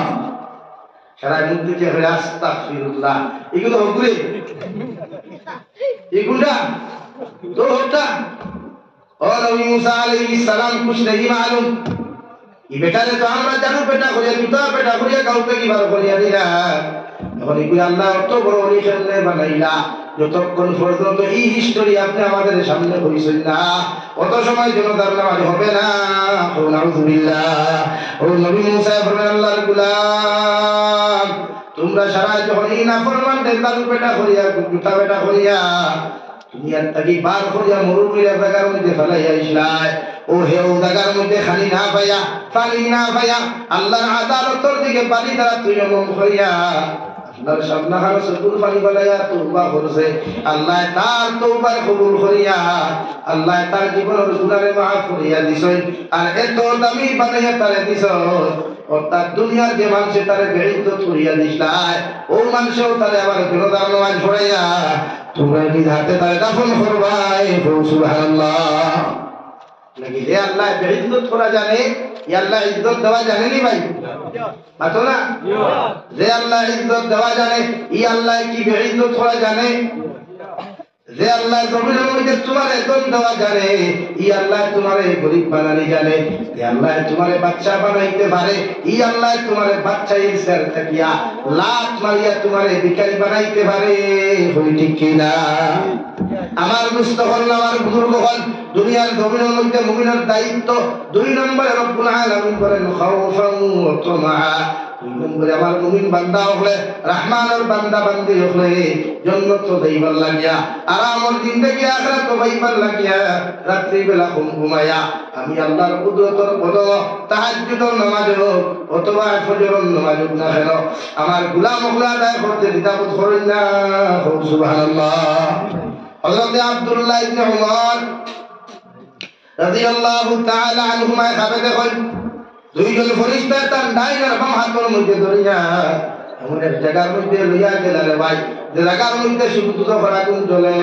সারা মুখ দিতে হলে আস্তাগফিরুল্লাহ এগুলো হগুরে এগুলা তো হটা ও নবী মুসা আলাইহিস সালাম কুছ नहीं मालूम এই বেটারে তো আমরা জানো বেটা করিয়া জুতা বেটা করিয়া কাউকে কি বার করিয়া দিলা। এখন এগুলো আল্লাহ অত বড় নিশানে বানাইলা যতক্ষণ পর্যন্ত এই হিস্টোরি আপনি আমাদের সামনে কইছেন না অত সময় জনতার নামাজ হবে না। নাউযুবিল্লাহ। ও নবী মুসা ফরমান আল্লাহর গোলাম তোমরা সারা যখন এই নাফরমান দেবদারু বেটা করিয়া জুতা বেটা করিয়া দুনিয়ার থেকে বার করিয়া মরুভূমির জায়গার মধ্যে ফেলাইয়া আসলাই ও হে ও জায়গার মধ্যে খালি না পাইয়া পানি না পাইয়া আল্লাহর আদালতের দিকে পানি দ্বারা তুই এমন করিয়া আল্লাহর সামনে হারা সবুর পানি বানাইয়া তওবা করছে। আল্লাহ তার তওবা কবুল করিয়া আল্লাহ তার জীবনের গুনাহে মাফ করিয়া দিছেন। আর এত দামি বানাইয়া তারে দিছেন অর্থাৎ দুনিয়ার যে মানুষে তারে বেইজ্জত করিয়া দিছলাই ও মানুষও তারে আবার বিরোধার নামাজ পড়াইয়া তোমরা নিজ হাতে তারে দাফন করবাই। সুবহানাল্লাহ। নাকি যে আল্লাহ বেইজ্জত করা জানে ই আল্লাহ ইজ্জত দেওয়া জানেনি ভাই মাতো না? যে আল্লাহ ইজ্জত দেওয়া জানে ই আল্লাহ কি বেইজ্জত করা জানে? যে আল্লাহ জমিনের মধ্যে তোমার এদন দেওয়া জানে ই আল্লাহ তোমারে গরিব বানানি জানে। যে আল্লাহ তোমারে বাচ্চা বানাইতে পারে ই আল্লাহ তোমারে বাচ্চা ইনসার থাকিয়া লাত মারিয়া তোমারে ভিখারি বানাইতে পারে। হই ঠিক কি না? আমার মুস্তাফর আমার বুজুর্গ হল দুনিয়ার জমিনের মধ্যে মুমিনের দায়িত্ব 2 নম্বরে রব্বুল আলামিন করেন খাউফান ওয়া তামআ। 2 নম্বরে আমার মুমিন বান্দা হলে রহমানের বান্দা বান্দি হলে জান্নাত যাইবার লাগিয়া আরামর জিন্দেগি আখিরাত পাইবার লাগিয়া রাত্রি বেলা ঘুমায়া আমি আল্লাহর কুদরতের কদম তাহাজ্জুদের নামাজ হোক অথবা ফজরের নামাজ হোক না কেন আমার গোলাম হলে আদায় করতে দ্বিধাবোধ করেন না। সুবহানাল্লাহ। হযরত আব্দুল্লাহ ইবনে উমর রাদিয়াল্লাহু তাআলা আনহুমা খাবে দেখুন দুইজন ফেরেশতা তার ডাইন আর বাম হাতের মধ্যে ধরিয়া এমন এক জায়গার মধ্যে লইয়া গেলা রে ভাই যে জায়গার মধ্যে শুধু দুটো আগুন জ্বলে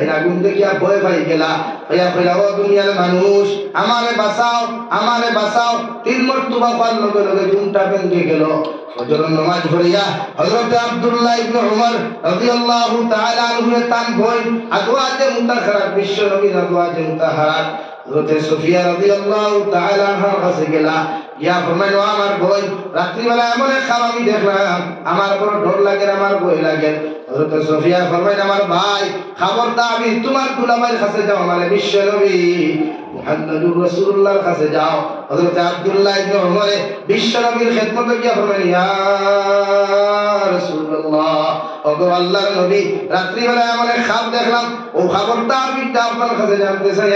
এই আগুন দেখিয়া ভয় পাই গেলা ভাইয়া কইলা ও দুনিয়ার মানুষ আমারে বাঁচাও 3 মর্তবা পার লগে লগে ঘুমটা ভেঙে গেল। ফজরের নামাজ পড়িয়া হযরত আব্দুল্লাহ ইবনে উমর রাদিয়াল্লাহু তাআলা আনহু তান ভয় আদওয়াতে মুতাখারাত বিশ্ব নবী আদওয়াতে মুতাখারাত হযরত সুফিয়া রাদিয়াল্লাহু তাআলা আনহার কাছে গেলা ইয়া ফরমাইলো আমার ভয় রাত্রি বেলা এমন এক খারাপ আমি দেখলাম আমার বড় ডর লাগে আমার ভয় লাগে। হযরত সুফিয়া ফরমাইলো আমার ভাই খবরদার আমি তোমার দুলাভাইয়ের কাছে যাও মানে বিশ্ব নবী মুহাম্মদুর রাসূলুল্লাহর কাছে যাও। হযরত আব্দুল্লাহ ইবনে উমর বিশ্ব নবীর খিদমতে গিয়া ফরমাইলেন ইয়া রাসূলুল্লাহ ওগো আল্লাহর নবী রাত্রি বেলা এমন এক খারাপ দেখলাম ও খবরটা আমি আপনার কাছে জানতে চাই।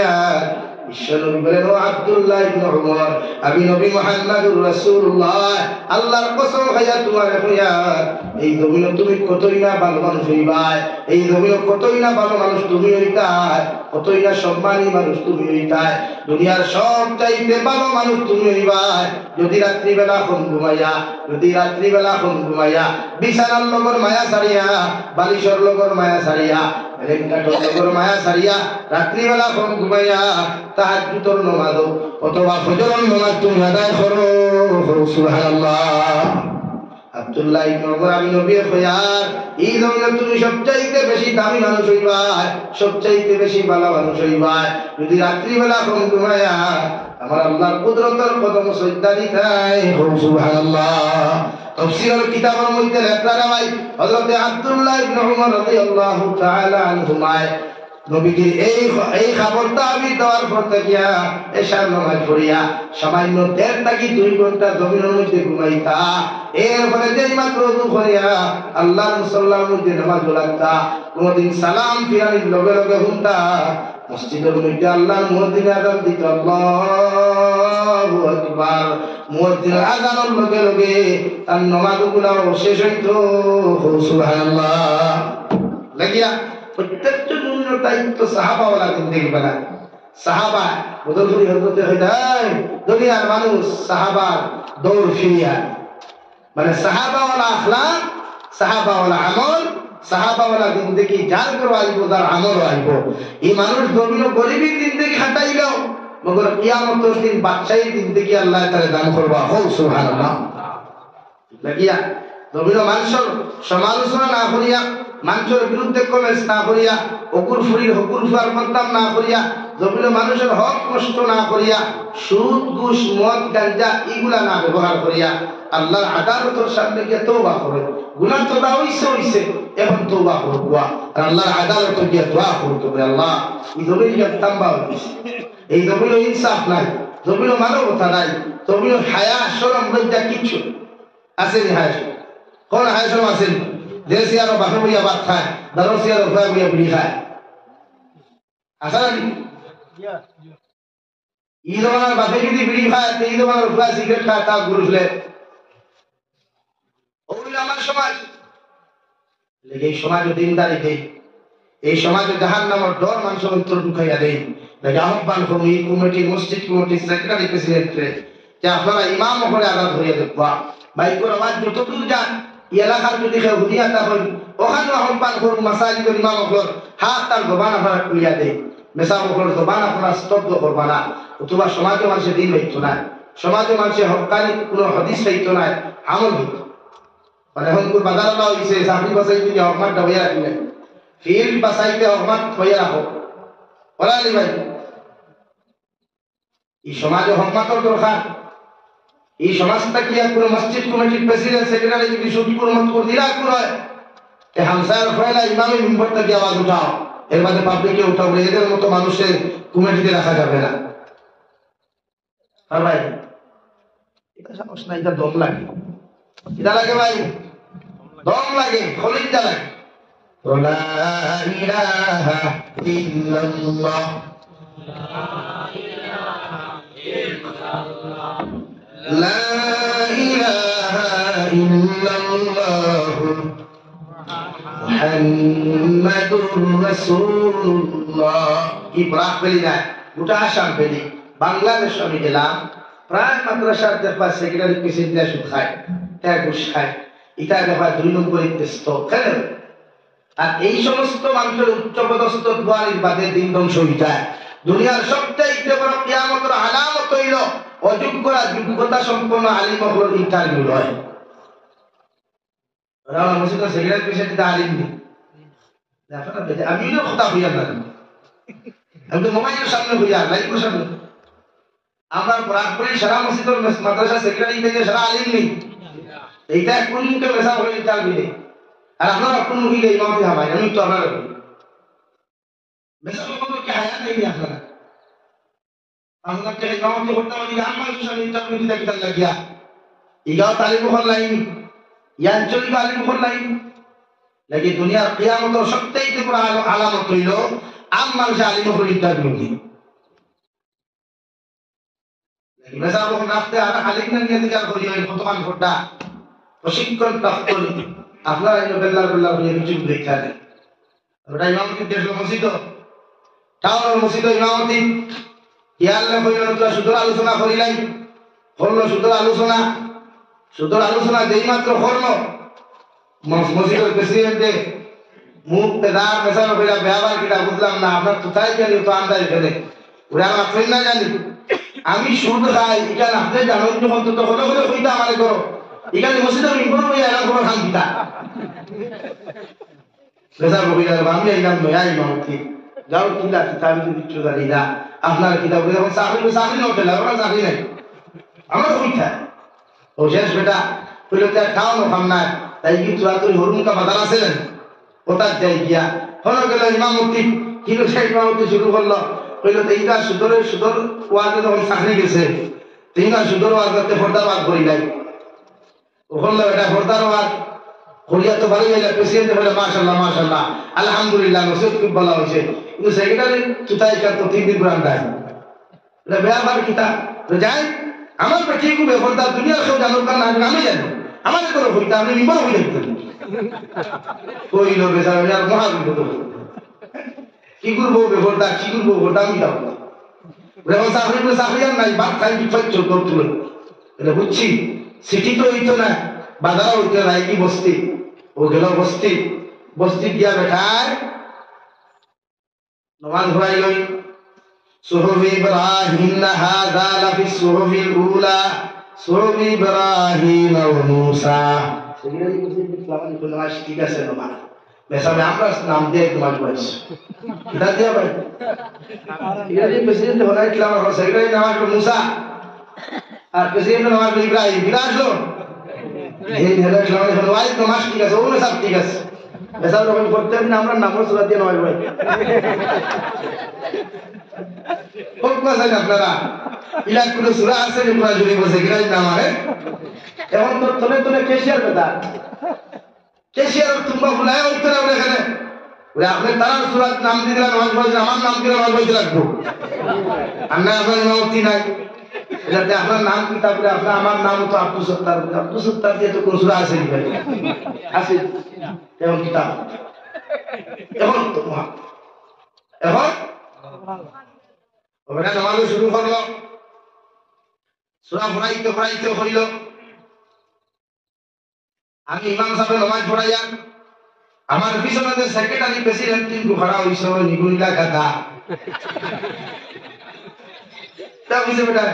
বিশ্বনবী বলেন ও আব্দুল্লাহ ইবনে উমর আমি নবী মুহাম্মদুর রাসূলুল্লাহ আল্লাহর কসম খাইয়া তোমারে কইয়া এই জমিনে তুমি কতই না ভালো মানুষ হইবাই, এই জমিনে কতই না ভালো মানুষ তুমি হইতাই, কতই না সম্মানী মানুষ তুমি হইতাই, দুনিয়ার সব চাইতে ভালো মানুষ তুমি হইবাই যদি রাত্রিবেলা ঘুমাইয়া বিছানার লগর মায়া ছাড়িয়া বালিশর লগর মায়া ছাড়িয়া রেনকাটর লগর মায়া ছাড়িয়া রাত্রিবেলা ঘুমাইয়া তাহাজ্জুদের নামাজ অথবা ফজরের নামাজ তুমি আদায় করো। সুবহানাল্লাহ। আব্দুল্লাহ ইবনে ওমর আমি নবীর খয়ার এই জন্য তুমি সবচাইতে বেশি দামি মানুষ হইবা, সবচাইতে বেশি ভালো মানুষ হইবা যদি রাত্রিবেলা ঘুম ঘুমায়া আমার আল্লাহর কুদরতের কদম সজদা দিতাই। সুবহানাল্লাহ। তাফসীরের কিতাবের মধ্যে লেখা ভাই হযরত আব্দুল্লাহ ইবনে ওমর রাদিয়াল্লাহু তাআলা আনহুমা নবীজির এই খবরটা আমি দেওয়ার পর থেকে এশার নামাজ পড়িয়া সামান্য 1.5 থেকে 2 ঘন্টা জমিনের মধ্যে ঘুমাইতা। এরপরে যেই মাত্র ওযু করিয়া আল্লাহর মুসল্লার মধ্যে নামাজ পড়াতা, কোনদিন সালাম ফিরানির লগে লগে হুনতা মসজিদের মধ্যে আল্লাহর মুয়াজ্জিন আযান দিত, আল্লাহু আকবার। মুয়াজ্জিন আযানের লগে লগে তার নামাজগুলো শেষ হইতো। সুবহানাল্লাহ। লাগিয়া প্রত্যেকটা মুমিনের দায়িত্ব সাহাবাওয়ালা জিন্দেগি বানা। সাহাবা বদল করি হযরতে হইদাই দুনিয়ার মানুষ সাহাবার দৌড় ফিরিয়া মানে সাহাবাওয়ালা আখলাক, সাহাবাওয়ালা আমল, সাহাবাওয়ালা জিন্দেগি যার করে আইব তার আমল আইব। এই মানুষ দমিনো গরিবের জিন্দেগি খাটাইল মগর কিয়ামতের দিন বাদশাহী জিন্দেগি আল্লাহ তাআলা দান করবা। সুবহানাল্লাহ। লাগিয়া দমিনো মানুষের সমালোচনা না করিয়া, মানুষের বিরুদ্ধে কমেন্টস না করিয়া, অকুর ফুরির হকুর ফুয়ার বদনাম না করিয়া, জমিনে মানুষের হক নষ্ট না করিয়া, সুদ ঘুষ মদ গাঞ্জা এগুলা না ব্যবহার করিয়া আল্লাহর আদালতের সামনে গিয়ে তওবা করে। গুনাহ তো হইছে এখন তওবা করব আর আল্লাহর আদালতে গিয়ে দোয়া করতে হবে, আল্লাহ এই জমিনে তাম্বা হইছে, এই জমিনে ইনসাফ নাই, জমিনে মানবতা নাই, জমিনে হায়া শরম লজ্জা কিচ্ছু আছে নি? হায় কোন হায় শরম আছে? দেশি আরো বাসা বইয়া ভাত খায়, দারসি আরো ভয়া বইয়া বিড়ি খায়, আসা নাকি? ই জমানার বাসে যদি বিড়ি খায়, এই জমানার ভয়া সিগারেট খায়, তা গুরু ফেলে ওগুলো আমার সমাজ। এই সমাজ দিনদারিতে, এই সমাজে জাহান্নামের ডর মানুষ অন্তর ঢুকাইয়া দেয়। আহ্বান করি কমিটি, মসজিদ কমিটি, সেক্রেটারি, প্রেসিডেন্টে যে আপনারা ইমাম করে আঘাত হইয়া দেখবা বাইকের আওয়াজ যতদূর যান এলাকার যদি কেউ হুদিয়াতা হই ওখানে আহ্বান করুন মাসাজিদের ইমাম হকর হাত তার জবান আপনারা খুলিয়া দেয়, মেসা হকর জবান আপনারা স্তব্ধ করবা না। অথবা সমাজে মানুষের দিন হইতো না, সমাজে মানুষের হকানি কোনো হদিস হইতো না, আমল হইত। মানে এখন বাজার হয়েছে চাকরি বাসাই যদি হকমাতটা হইয়া রাখলেন, ফিল্ড বাসাইতে হকমাত হইয়া রাখো বলালি ভাই। এই সমাজে হকমাতর দরকার। এই সমাজটা কি আর কোনো মসজিদ কমিটির প্রেসিডেন্ট সেক্রেটারি যদি সুদি কোনো মত করে দিলা করে হামসার ফয়লা ইমামে মিম্বরটা কি আওয়াজ উঠাও, এর মধ্যে পাবলিকে উঠাও, এদের মতো মানুষের কমিটিতে রাখা যাবে না। আর ভাই এটা সমস্যা না, এটা দম লাগে, এটা লাগে ভাই, দম লাগে, খলিজা লাগে। লা ইলাহা ইল্লাল্লাহ, লা ইলাহা ইল্লাল্লাহ মুহাম্মাদুর রাসূলুল্লাহ। কি ব্রাক পেলি না, গোটা আসাম পেলি। বাংলাদেশ আমি গেলাম, প্রায় মাদ্রাসার দেখবা সেক্রেটারি প্রেসিডেন্ট সুদ খায়, ঘুষ খায়, এটা দেখবা 2 নম্বর টেস্ট খেলেন। আর এই সমস্ত মানুষের উচ্চপদস্থ দোয়ারির বাদে দিন ধ্বংস হয়ে যায়। দুনিয়ার সবচেয়ে বড় কিয়ামতের আলামত হইল অযোগ্যরা যোগ্যতা সম্পন্ন আলিম হকর ইন্টারভিউ হয়। রাওয়া মসজিদ সেক্রেটারি প্রেসিডেন্ট আলিম নেই, আমি কথা হইয়া না, আমি তো মোবাইলের সামনে হইয়া লাইভের সামনে আমরা প্রাকৃতিক সারা মসজিদের মাদ্রাসা সেক্রেটারি থেকে সারা আলিম নেই, এইটা কোন মুখে মেসা হয়ে ইন্টারভিউ নেই। আর আপনারা কোন মুখে ইমামতি হামাই, আমি তো আপনারা মেসা কি হায়া নেই আপনারা, আপনাকে ইমামতি করতে হবে আমার সামনে ইন্টারভিউ দিতে কিতাব লাগিয়া ইগাও তালিম হল লাইন ইয়াঞ্চলিক আলিম হল লাইন লাগি। দুনিয়ার কিয়ামতের সবচেয়ে বড় আলামত হইল আম মানুষ আলিম হল ইন্টারভিউ দিই মেসা বকর রাখতে আর আলিম না নিয়ে দিকে আর করি হয় কতক্ষণ ফোটা প্রশিক্ষণ প্রাপ্ত আপনারা এই বেল্লার হয়ে কিছু দেখা নেই। ওটা ইমামতি দেশ মসজিদ টাউনের মসজিদ ইমামতি ইয়াল্লা কইল তো সুদর আলোচনা করিলাই, হলো সুদর আলোচনা যেই মাত্র হলো মসজিদের প্রেসিডেন্টে মুখ পেদার মেশানো কইলা ব্যবহার কিটা বুঝলাম না, আপনার কোথায় জানি তো আন্দাজ ফেলে ওরা আমার না জানি আমি সুদ খাই, এটা আপনি জানেন যখন তো হলে হলে কইতা আমারে করো এখানে মসজিদের মিম্বর হইয়া এলাম কোনো খান দিতা বেজার বহিলার আমি এলাম নয়া ইমামতি যাও কিলা কিতাব দিচ্ছ জানি না আপনার কিতাব যখন চাকরি নতে লাগে ওরা চাকরি নাই আমার হইতা ও শেষ বেটা কইল তার খাওয়া নো খাম না তাই কি তোরা তোর হরমুকা বাজার আছেন ওটার যাই গিয়া হলো গেল ইমামতি কিন্তু সেই ইমামতি শুরু করলো কইল এইটা সুদর ওয়াজে যখন চাকরি গেছে তিনটা সুদর ওয়াজ করতে ফর্দার ওয়াজ করি নাই ওখান এটা ফর্দার ওয়াজ করিয়া তো ভালোই হইলে প্রেসিডেন্ট হইলে মাশাল্লাহ আলহামদুলিল্লাহ নসিহত খুব ভালো হয়েছে কিন্তু সেক্রেটারি চুতাই তো 3 দিন পুরান দেয় এটা ব্যাপার কিতা তো যাই আমার পেটে খুব ফর্দার দুনিয়ার সব জানুক না আমি জানি আমাদের কোনো হইতা আপনি নিম্বর হয়ে দেখতেন কইল বেচারা মহাবিপদ কি করবো বেফরদা কি করবো ওটা আমি যাবো চাকরি আর নাই বাদ খাই বিপদ চোদ্দ তুলে এটা বুঝছি সিটি তো হইতো না বাজারও হইতো না কি বস্তি ও গেল বস্তি গিয়া বেঠায় নমাজ ঘুরাই লই সুহফ ইব্রাহিম হাযা লাফি সুহফিল উলা সুহফ ইব্রাহিম ওয়া মূসা সেগুলো কি ইসলামী নামাজ ঠিক আছে নমাজ বেসাবে আমরা নাম দিয়ে নামাজ পড়াইছি এটা দিয়া ভাই এটা যে প্রেসিডেন্ট হলাই ইসলাম আর সেগুলো নামাজ পড়ে মূসা আর প্রেসিডেন্ট নামাজ পড়ে ইব্রাহিম বিরাজ লো এই হেলা ইসলাম এর ওয়াই নামাজ ঠিক আছে ওগুলো সব ঠিক আছে বেসাবে যখন পড়তে দিন আমরা নাম সুরা দিয়ে নামাজ পড়াই খুব কথা আপনারা ইলা কোন সূরা আছে যে পুরা জুড়ে বসে গিরাই নাম আছে এখন তো তলে কেশিয়ার কথা কেশিয়ার তুম্বা ফুলায় উঠতে না এখানে ওই আপনি তার সূরা নাম দিয়ে দিলেন নামাজ পড়াই আমার নাম দিয়ে নামাজ পড়াই রাখবো আর না আপনার ইমামতি নাই এটাতে আপনার নাম কি তারপরে আপনার আমার নাম তো আব্দুল সত্তার দিয়ে তো কোন সূরা আছে নি ভাই আছে এমন কিতাব এখন তো এখন ওটা নামাজ শুরু করলো সূরা পড়াইতে হইল আমি ইমাম সাহেব নামাজ পড়াইয়া আমার পিছনে যে সেক্রেটারি প্রেসিডেন্ট কিন্তু খড়া হইছে নিগুলিলা গাদা তা বুঝে বেটা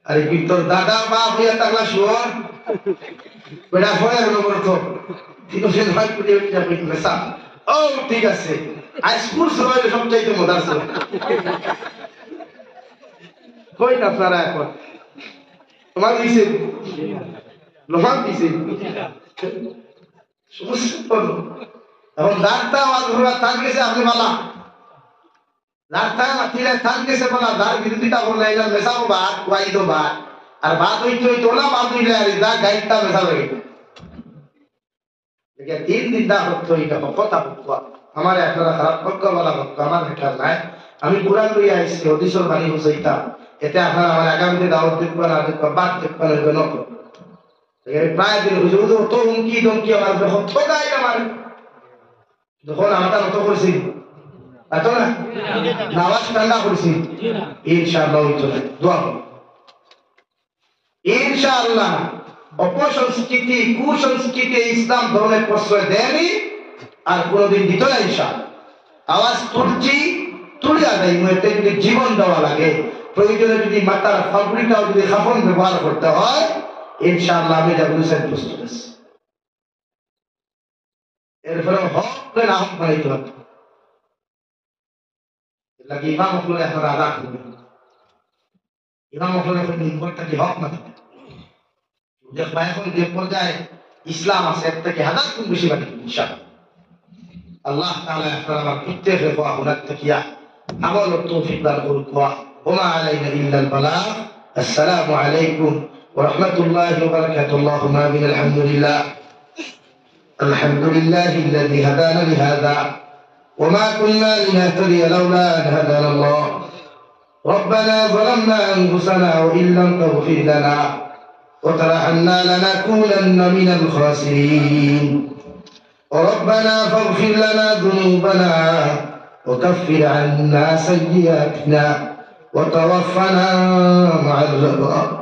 আরে কি তোর দাদা বাপ হইয়া তাকলা শুয়োর বেটা ফয়ের নম্বর তো ঠিক আছে ভাই পুজে যাবে মেসা ও ঠিক আছে আই স্কুল সবাই সব চাইতে মজার ছিল কই না আপনারা এখন তোমার দিছে লোহান দিছে এখন ডাক্তার আওয়াজ ঘোরা থাক গেছে আপনি বলা ডাক্তার মাতিলে থাক গেছে বলা দার বিরোধিতা করলে এটা মেশাবো বাদ ওয়াইদো বাদ আর বাদ হইতে ওলা বাদ হইলে আর দা গাইডটা মেশাবে দেখে 3 দিন দা হতো এটা কথা বলতো আমার আপনারা খারাপ পক্ষ বলা পক্ষ আমার এটা নাই আমি কোরআন লইয়া আইছি হাদিসের বাণী বুঝাইতাম এতে আপনারা আমার আগামীতে দাওয়াত দিবেন আর বাদ দিবেন কেন প্রায় দিন হুজুর তো হুমকি দমকি আমার যখন ঠকাই আমার যখন আমরা মতো করছি এত না নামাজ ঠান্ডা করছি ইনশাআল্লাহ চলে দোয়া ইনশাআল্লাহ অপসংস্কৃতি কুসংস্কৃতি ইসলাম ধর্মের প্রশ্রয় দেয়নি আর কোনোদিন দিত না ইনশাআল্লাহ আওয়াজ তুলিয়া দেয় এতে যদি জীবন দেওয়া লাগে প্রয়োজনে যদি মাতার ফাবরিটাও যদি খাফন ব্যবহার করতে হয় ইনশাআল্লাহ আমি যা বলেছেন প্রস্তুত আছি এরপরে হক না হক বানাইতে হবে লাগে ইমাম হলে আপনারা আদা করবেন ইমাম হলে এখন নির্ভরটা কি হক না থাকে দেখবা এখন যে পর্যায়ে ইসলাম আছে এর থেকে হাজার গুণ বেশি বাড়বে ইনশাআল্লাহ আল্লাহ তাআলা আপনারা আমার প্রত্যেক রেখা হুনার তকিয়া আমল তৌফিক দান করুক ওয়া আলাইনা ইল্লাল বালাগ আসসালামু আলাইকুম ورحمة الله وبركاته اللهم آمين الحمد لله الذي هدانا لهذا وما كنا لنهتدي لولا أن هدانا الله ربنا ظلمنا أنفسنا وإن لم تغفر لنا وترحمنا لنكونن من الخاسرين وربنا فاغفر لنا ذنوبنا وكفر عنا سيئاتنا وتوفنا مع الأبرار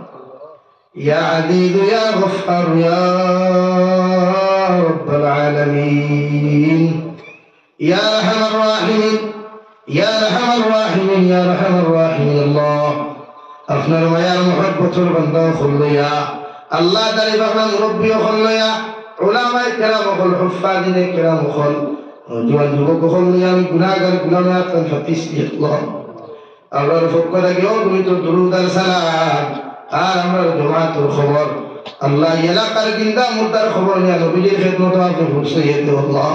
يا عزيز يا غفار يا رب العالمين يا أرحم الراحمين يا أرحم الراحمين يا أرحم الراحمين الله أفنر ويا محبة البندة خليا আল্লাহ দারি বাবা মুরব্বী হল লইয়া উলামায়ে কেরাম হল হুফাজিনে কেরাম হল জওয়ান যুবক হল লইয়া আমি গুনাহগার গুনাহে আত্ম ফাতিসিল্লাহ আল্লাহর পক্ষ থেকে তুমি তো দুরূদ আর সালাম আর আমরা জামাতের খবর আল্লাহ এলাকার জিন্দা মুর্দার খবর নিয়ে নবীজির খিদমত আপনি পৌঁছিয়ে দেন আল্লাহ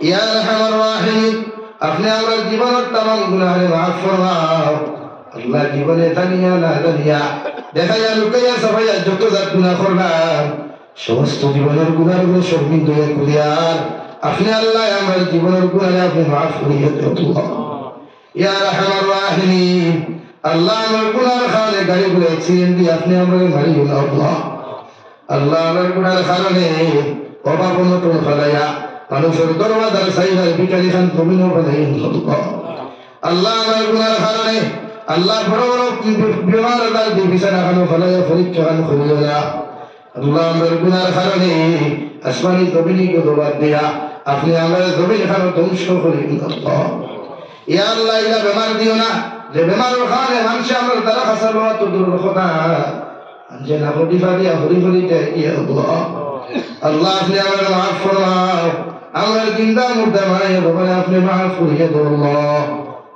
ইয়া আরহামার রাহিমিন আপনি আমার জীবনের तमाम গুনাহে মাফ ফরমাও আল্লাহ জীবনে জানিয়া না জানিয়া দেখাইয়া লুকাইয়া সবাইয়া যত জাত গুনাহ করলাম সমস্ত জীবনের গুনাহগুলো শর্মিন্দা করিয়া আপনি আল্লাহ আমার জীবনের গুনাহ আপনি মাফ করিয়া দেন আল্লাহ ইয়া আরহামার রাহিমিন আল্লাহ আমার গুনার কারণে গাড়িগুলো অ্যাক্সিডেন্ট দিয়ে আপনি আমাকে মারিও না আল্লাহ আল্লাহ আমার গুনার কারণে অভাব অনটন ফেলাইয়া মানুষের দরবাজার সাইবার বিকারি খান কমিনো বানাই আল্লাহ আমার গুনার কারণে আল্লাহ বড় বড় বিমার দার দিয়ে বিছানা খানো ফেলাইয়া পরীক্ষা খান করিও না আল্লাহ আমার গুনার কারণে আসমানি জমিনকে দরবার দিয়া আপনি আমার জমিন খানো ধ্বংস করিও আল্লাহ ইয়া আল্লাহ ইলা বেমার দিও না যে বেমারের কারণে মানুষ আমার দ্বারা খাসার বাবা তো দূর কথা যে না হরি ফারিয়া হরি হরি ইয়া আল্লাহ আল্লাহ আপনি আমার মাফ ফরমাও আমার জিন্দা মুর্দা মায়ে বাবা আপনি মাফ করিয়ে দাও আল্লাহ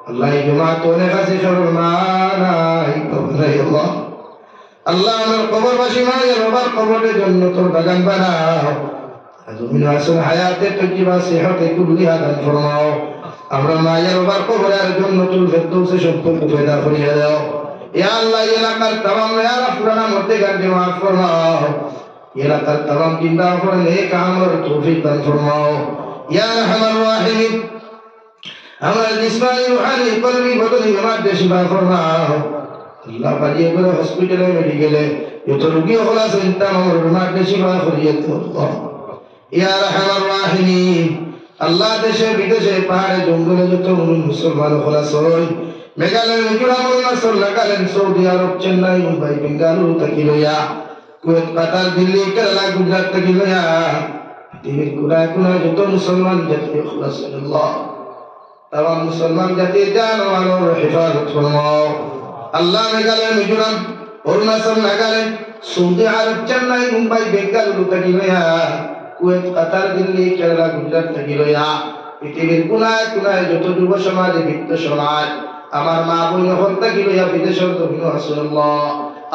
আল্লাহ এই জামাত অনেক আছে সরল মানাই কবরাই আল্লাহ আল্লাহ আমার কবরবাসী মায়ে বাবার কবরের জন্য তোর বাগান বানাও জমিন আসল হায়াতে তজিবা সিহতে কুল্লিহা দান ফরমাও আমরা মায়ের বাবার কবরের জন্য তুল ফেরদৌসে সম্পর্ক পয়দা করিয়ে দাও ইয়া আল্লাহ এলাকার तमाम यार পুরানা মধ্যে গানকে মাফ ফরমাও এলাকার तमाम জিন্দা করে নেক আমল তৌফিক দান ফরমাও ইয়া আরহামার রাহিমিন আমার জিসমানি রূহানি কলবি বদনি বিমার শিফা ফরমাও আল্লাহ বাড়িয়ে করে হসপিটালে মেডিকেলে যত রোগী হল আছেন তামাম বিমার শিফা করিয়ে দাও আল্লাহ ইয়া আরহামার রাহিমিন আল্লাহ দেশে বিদেশে পাহাড়ে জঙ্গলে যত মুসলমান হল আছেন মেঘালয় মিজোরাম অরুণাচল নাগাল্যান্ড সৌদি আরব চেন্নাই মুম্বাই বেঙ্গালুরু থেকে লইয়া কুয়েত কাতার দিল্লি কেরালা গুজরাট থেকে লইয়া পৃথিবীর কোনায় কোনায় যত মুসলমান জাতি আল্লাহ তাম মুসলমান জাতির জান ও মালের হেফাজত ফরমাও আল্লাহ মেঘালয় মিজোরাম অরুণাচল নাগাল্যান্ড সৌদি আরব চেন্নাই মুম্বাই বেঙ্গালুরু থেকে লইয়া কুয়েত কাতার দিল্লি কেরালা গুজরাট থেকে লইয়া পৃথিবীর কোনায় কোনায় যত যুব সমাজ বৃত্ত সমাজ আমার মা বোন হল থেকে লইয়া বিদেশের জমিন আল্লাহ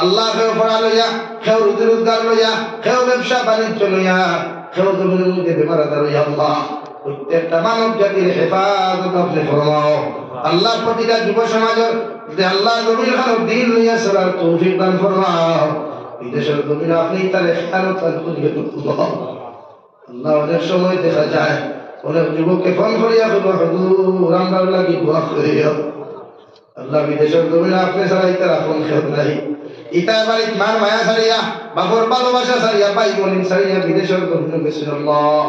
আল্লাহ কেউ পড়া লইয়া কেউ রুজি রোজগার লইয়া কেউ ব্যবসা বাণিজ্য লইয়া কেউ জমিনের মধ্যে বেমার আদার লইয়া আল্লাহ প্রত্যেকটা মানব জাতির হেফাজত আপনি ফরমাও আল্লাহ প্রতিটা যুব সমাজের যে আল্লাহ জমিন খানো দিন লইয়া চলার তৌফিক দান ফরমাও বিদেশের জমিন আপনি তার খেয়ানত করিয়ে আল্লাহ আল্লাহ অনেক সময় দেখা যায় অনেক যুবককে ফোন করিয়া হুজুর আমরা লাগি দোয়া করিয়া আল্লাহ বিদেশের জমিন আপনি ছাড়া ইতার আপন খেত নাই ইতার বাড়িত মার মায়া ছাড়িয়া বাপর ভালোবাসা ছাড়িয়া ভাই বোন ছাড়িয়া বিদেশের জমিন গেছেন আল্লাহ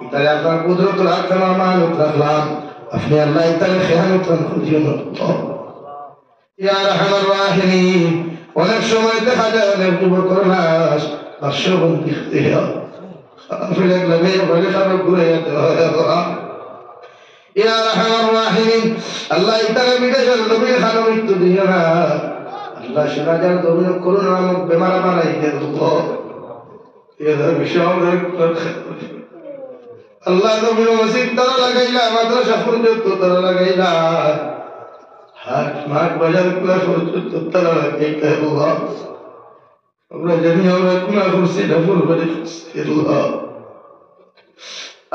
ইতারে আপনার কুদরতুল হাত আমানত রাখলাম আপনি আল্লাহ ইতারে খেয়ানত করিও না ইয়া আরহামার রাহিমিন অনেক সময় দেখা যায় অনেক যুবকের লাশ পার্শ্ববর্তী ফিরে লাগে বলে খারাপ ঘুরে যেতে হয় আল্লাহ ইয়া আরহামার রাহিমিন আল্লাহ ইতারে বিদেশের জমিন খানো মৃত্যু দিও না আল্লাহ শোনাজার জমিন করুণা নামক বেমার বানাই দেন এদের বিষয় আল্লাহ জমিন মসজিদ তারা লাগাইলা মাদ্রাসা পর্যন্ত তারা লাগাইলা হাট মাঠ বাজার গুলা পর্যন্ত তারা লাগাইলা আল্লাহ আমরা জানি আমরা গুণা করছি না ভুল করে আল্লাহ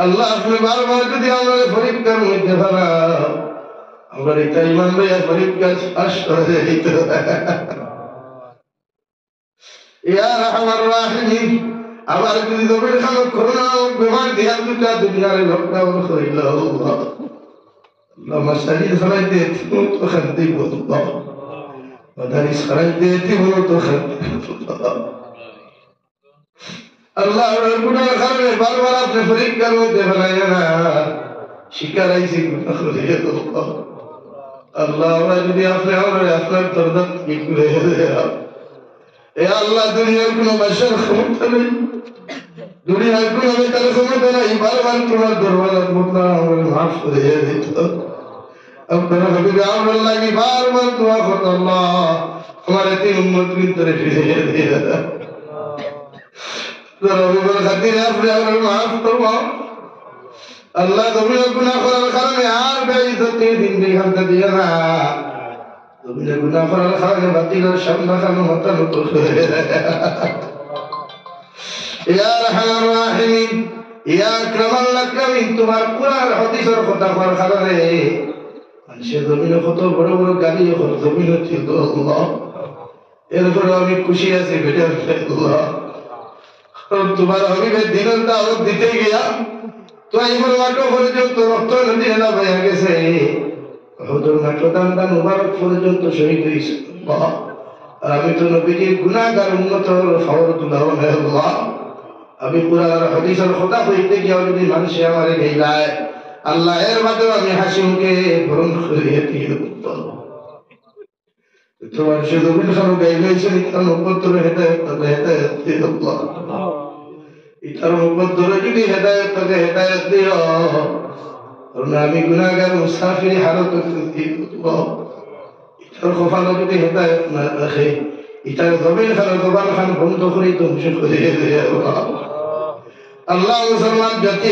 আল্লাহ আপনি বারবার যদি আমাদের পরীক্ষার মধ্যে ফেলা আমরা এটা ইমান ভাইয়া পরীক্ষা পাশ করে দিত ইয়া আরহামার রাহিমিন আবার যদি জমির খানো করোনা বেমার দিয়া দুটা দুনিয়ার লকডাউন করিল আল্লাহ আল্লাহ শরীর ফলাই দে তো খান্তি আল্লাহ মাদারিস ফলাই দে তো খান্তি আল্লাহ গুনার কারণে বারবার আপনি পরীক্ষার মধ্যে ফেলাইয়া না শিকার আইসি গুনাহ করিয়া আল্লাহ আল্লাহ আমরা যদি আপনি আপনার দরদার কি করে এ আল্লাহ দুনিয়ার কোনো বাসার ক্ষমতা নেই দুনিয়ার কোনো বেকার ক্ষমতা নাই বারবার তোমার দরবারের মধ্যে আমরা মাফ করে দিত আপনারা হাবিবে আমরা লাগি বারবার দোয়া করত আল্লাহ আমার এতে উম্মত ভিতরে ফিরিয়ে দিয়ে রবিবার খাতির আপনি আমার মাফ করবো আল্লাহ জমিনে গুনাহ করার কারণে আর বেইজ্জতি দিন দেখাতে দিও না জমিনে গুনাহ করার কারণে বাতিলের সামনে খানো মাথা নত ইয়া রাহমার রাহিমিন ইয়া আকরামাল আকরামিন তোমার কুরআন হাদিসের কথা করার কারণে মানুষে জমিনে কত বড় বড় গাড়ি এখন জমিনে ছিল আল্লাহ এরপরে আমি খুশি আছি বেটা আল্লাহ তোমার হবিবের দিনের দাওয়াত দিতে গিয়া তো এইবার মাঠো পর্যন্ত রক্ত নদী হেলা হয়ে গেছে হুজুর মাঠো দান্দা মুবারক পর্যন্ত শহীদ হয়েছে আর আমি তো নবীজির গুনাহগার উম্মতের খবর তুলাও না আল্লাহ আমি কুরআন হাদিসের কথা কইতে গিয়া যদি মানুষে আমারে গাইলায় আল্লাহ এর মাঝে আমি হাসি মুখে বরণ করিয়ে দিও তোমার শুধু বিনসানো গাইলেছে ইতার মুকদ্দর হেদায়েত তাহলে হেদায়েত দিও আল্লাহ ইতার মুকদ্দর যদি হেদায়েত তাহলে হেদায়েত দিও কারণ আমি গুনাহগার মুসাফির হালত দিও ইতার কপালে যদি হেদায়েত না রাখে ইতার জমিন খান জবান খান বন্ধ করে ধ্বংস করে দিও আল্লাহ মুসলমান জাতি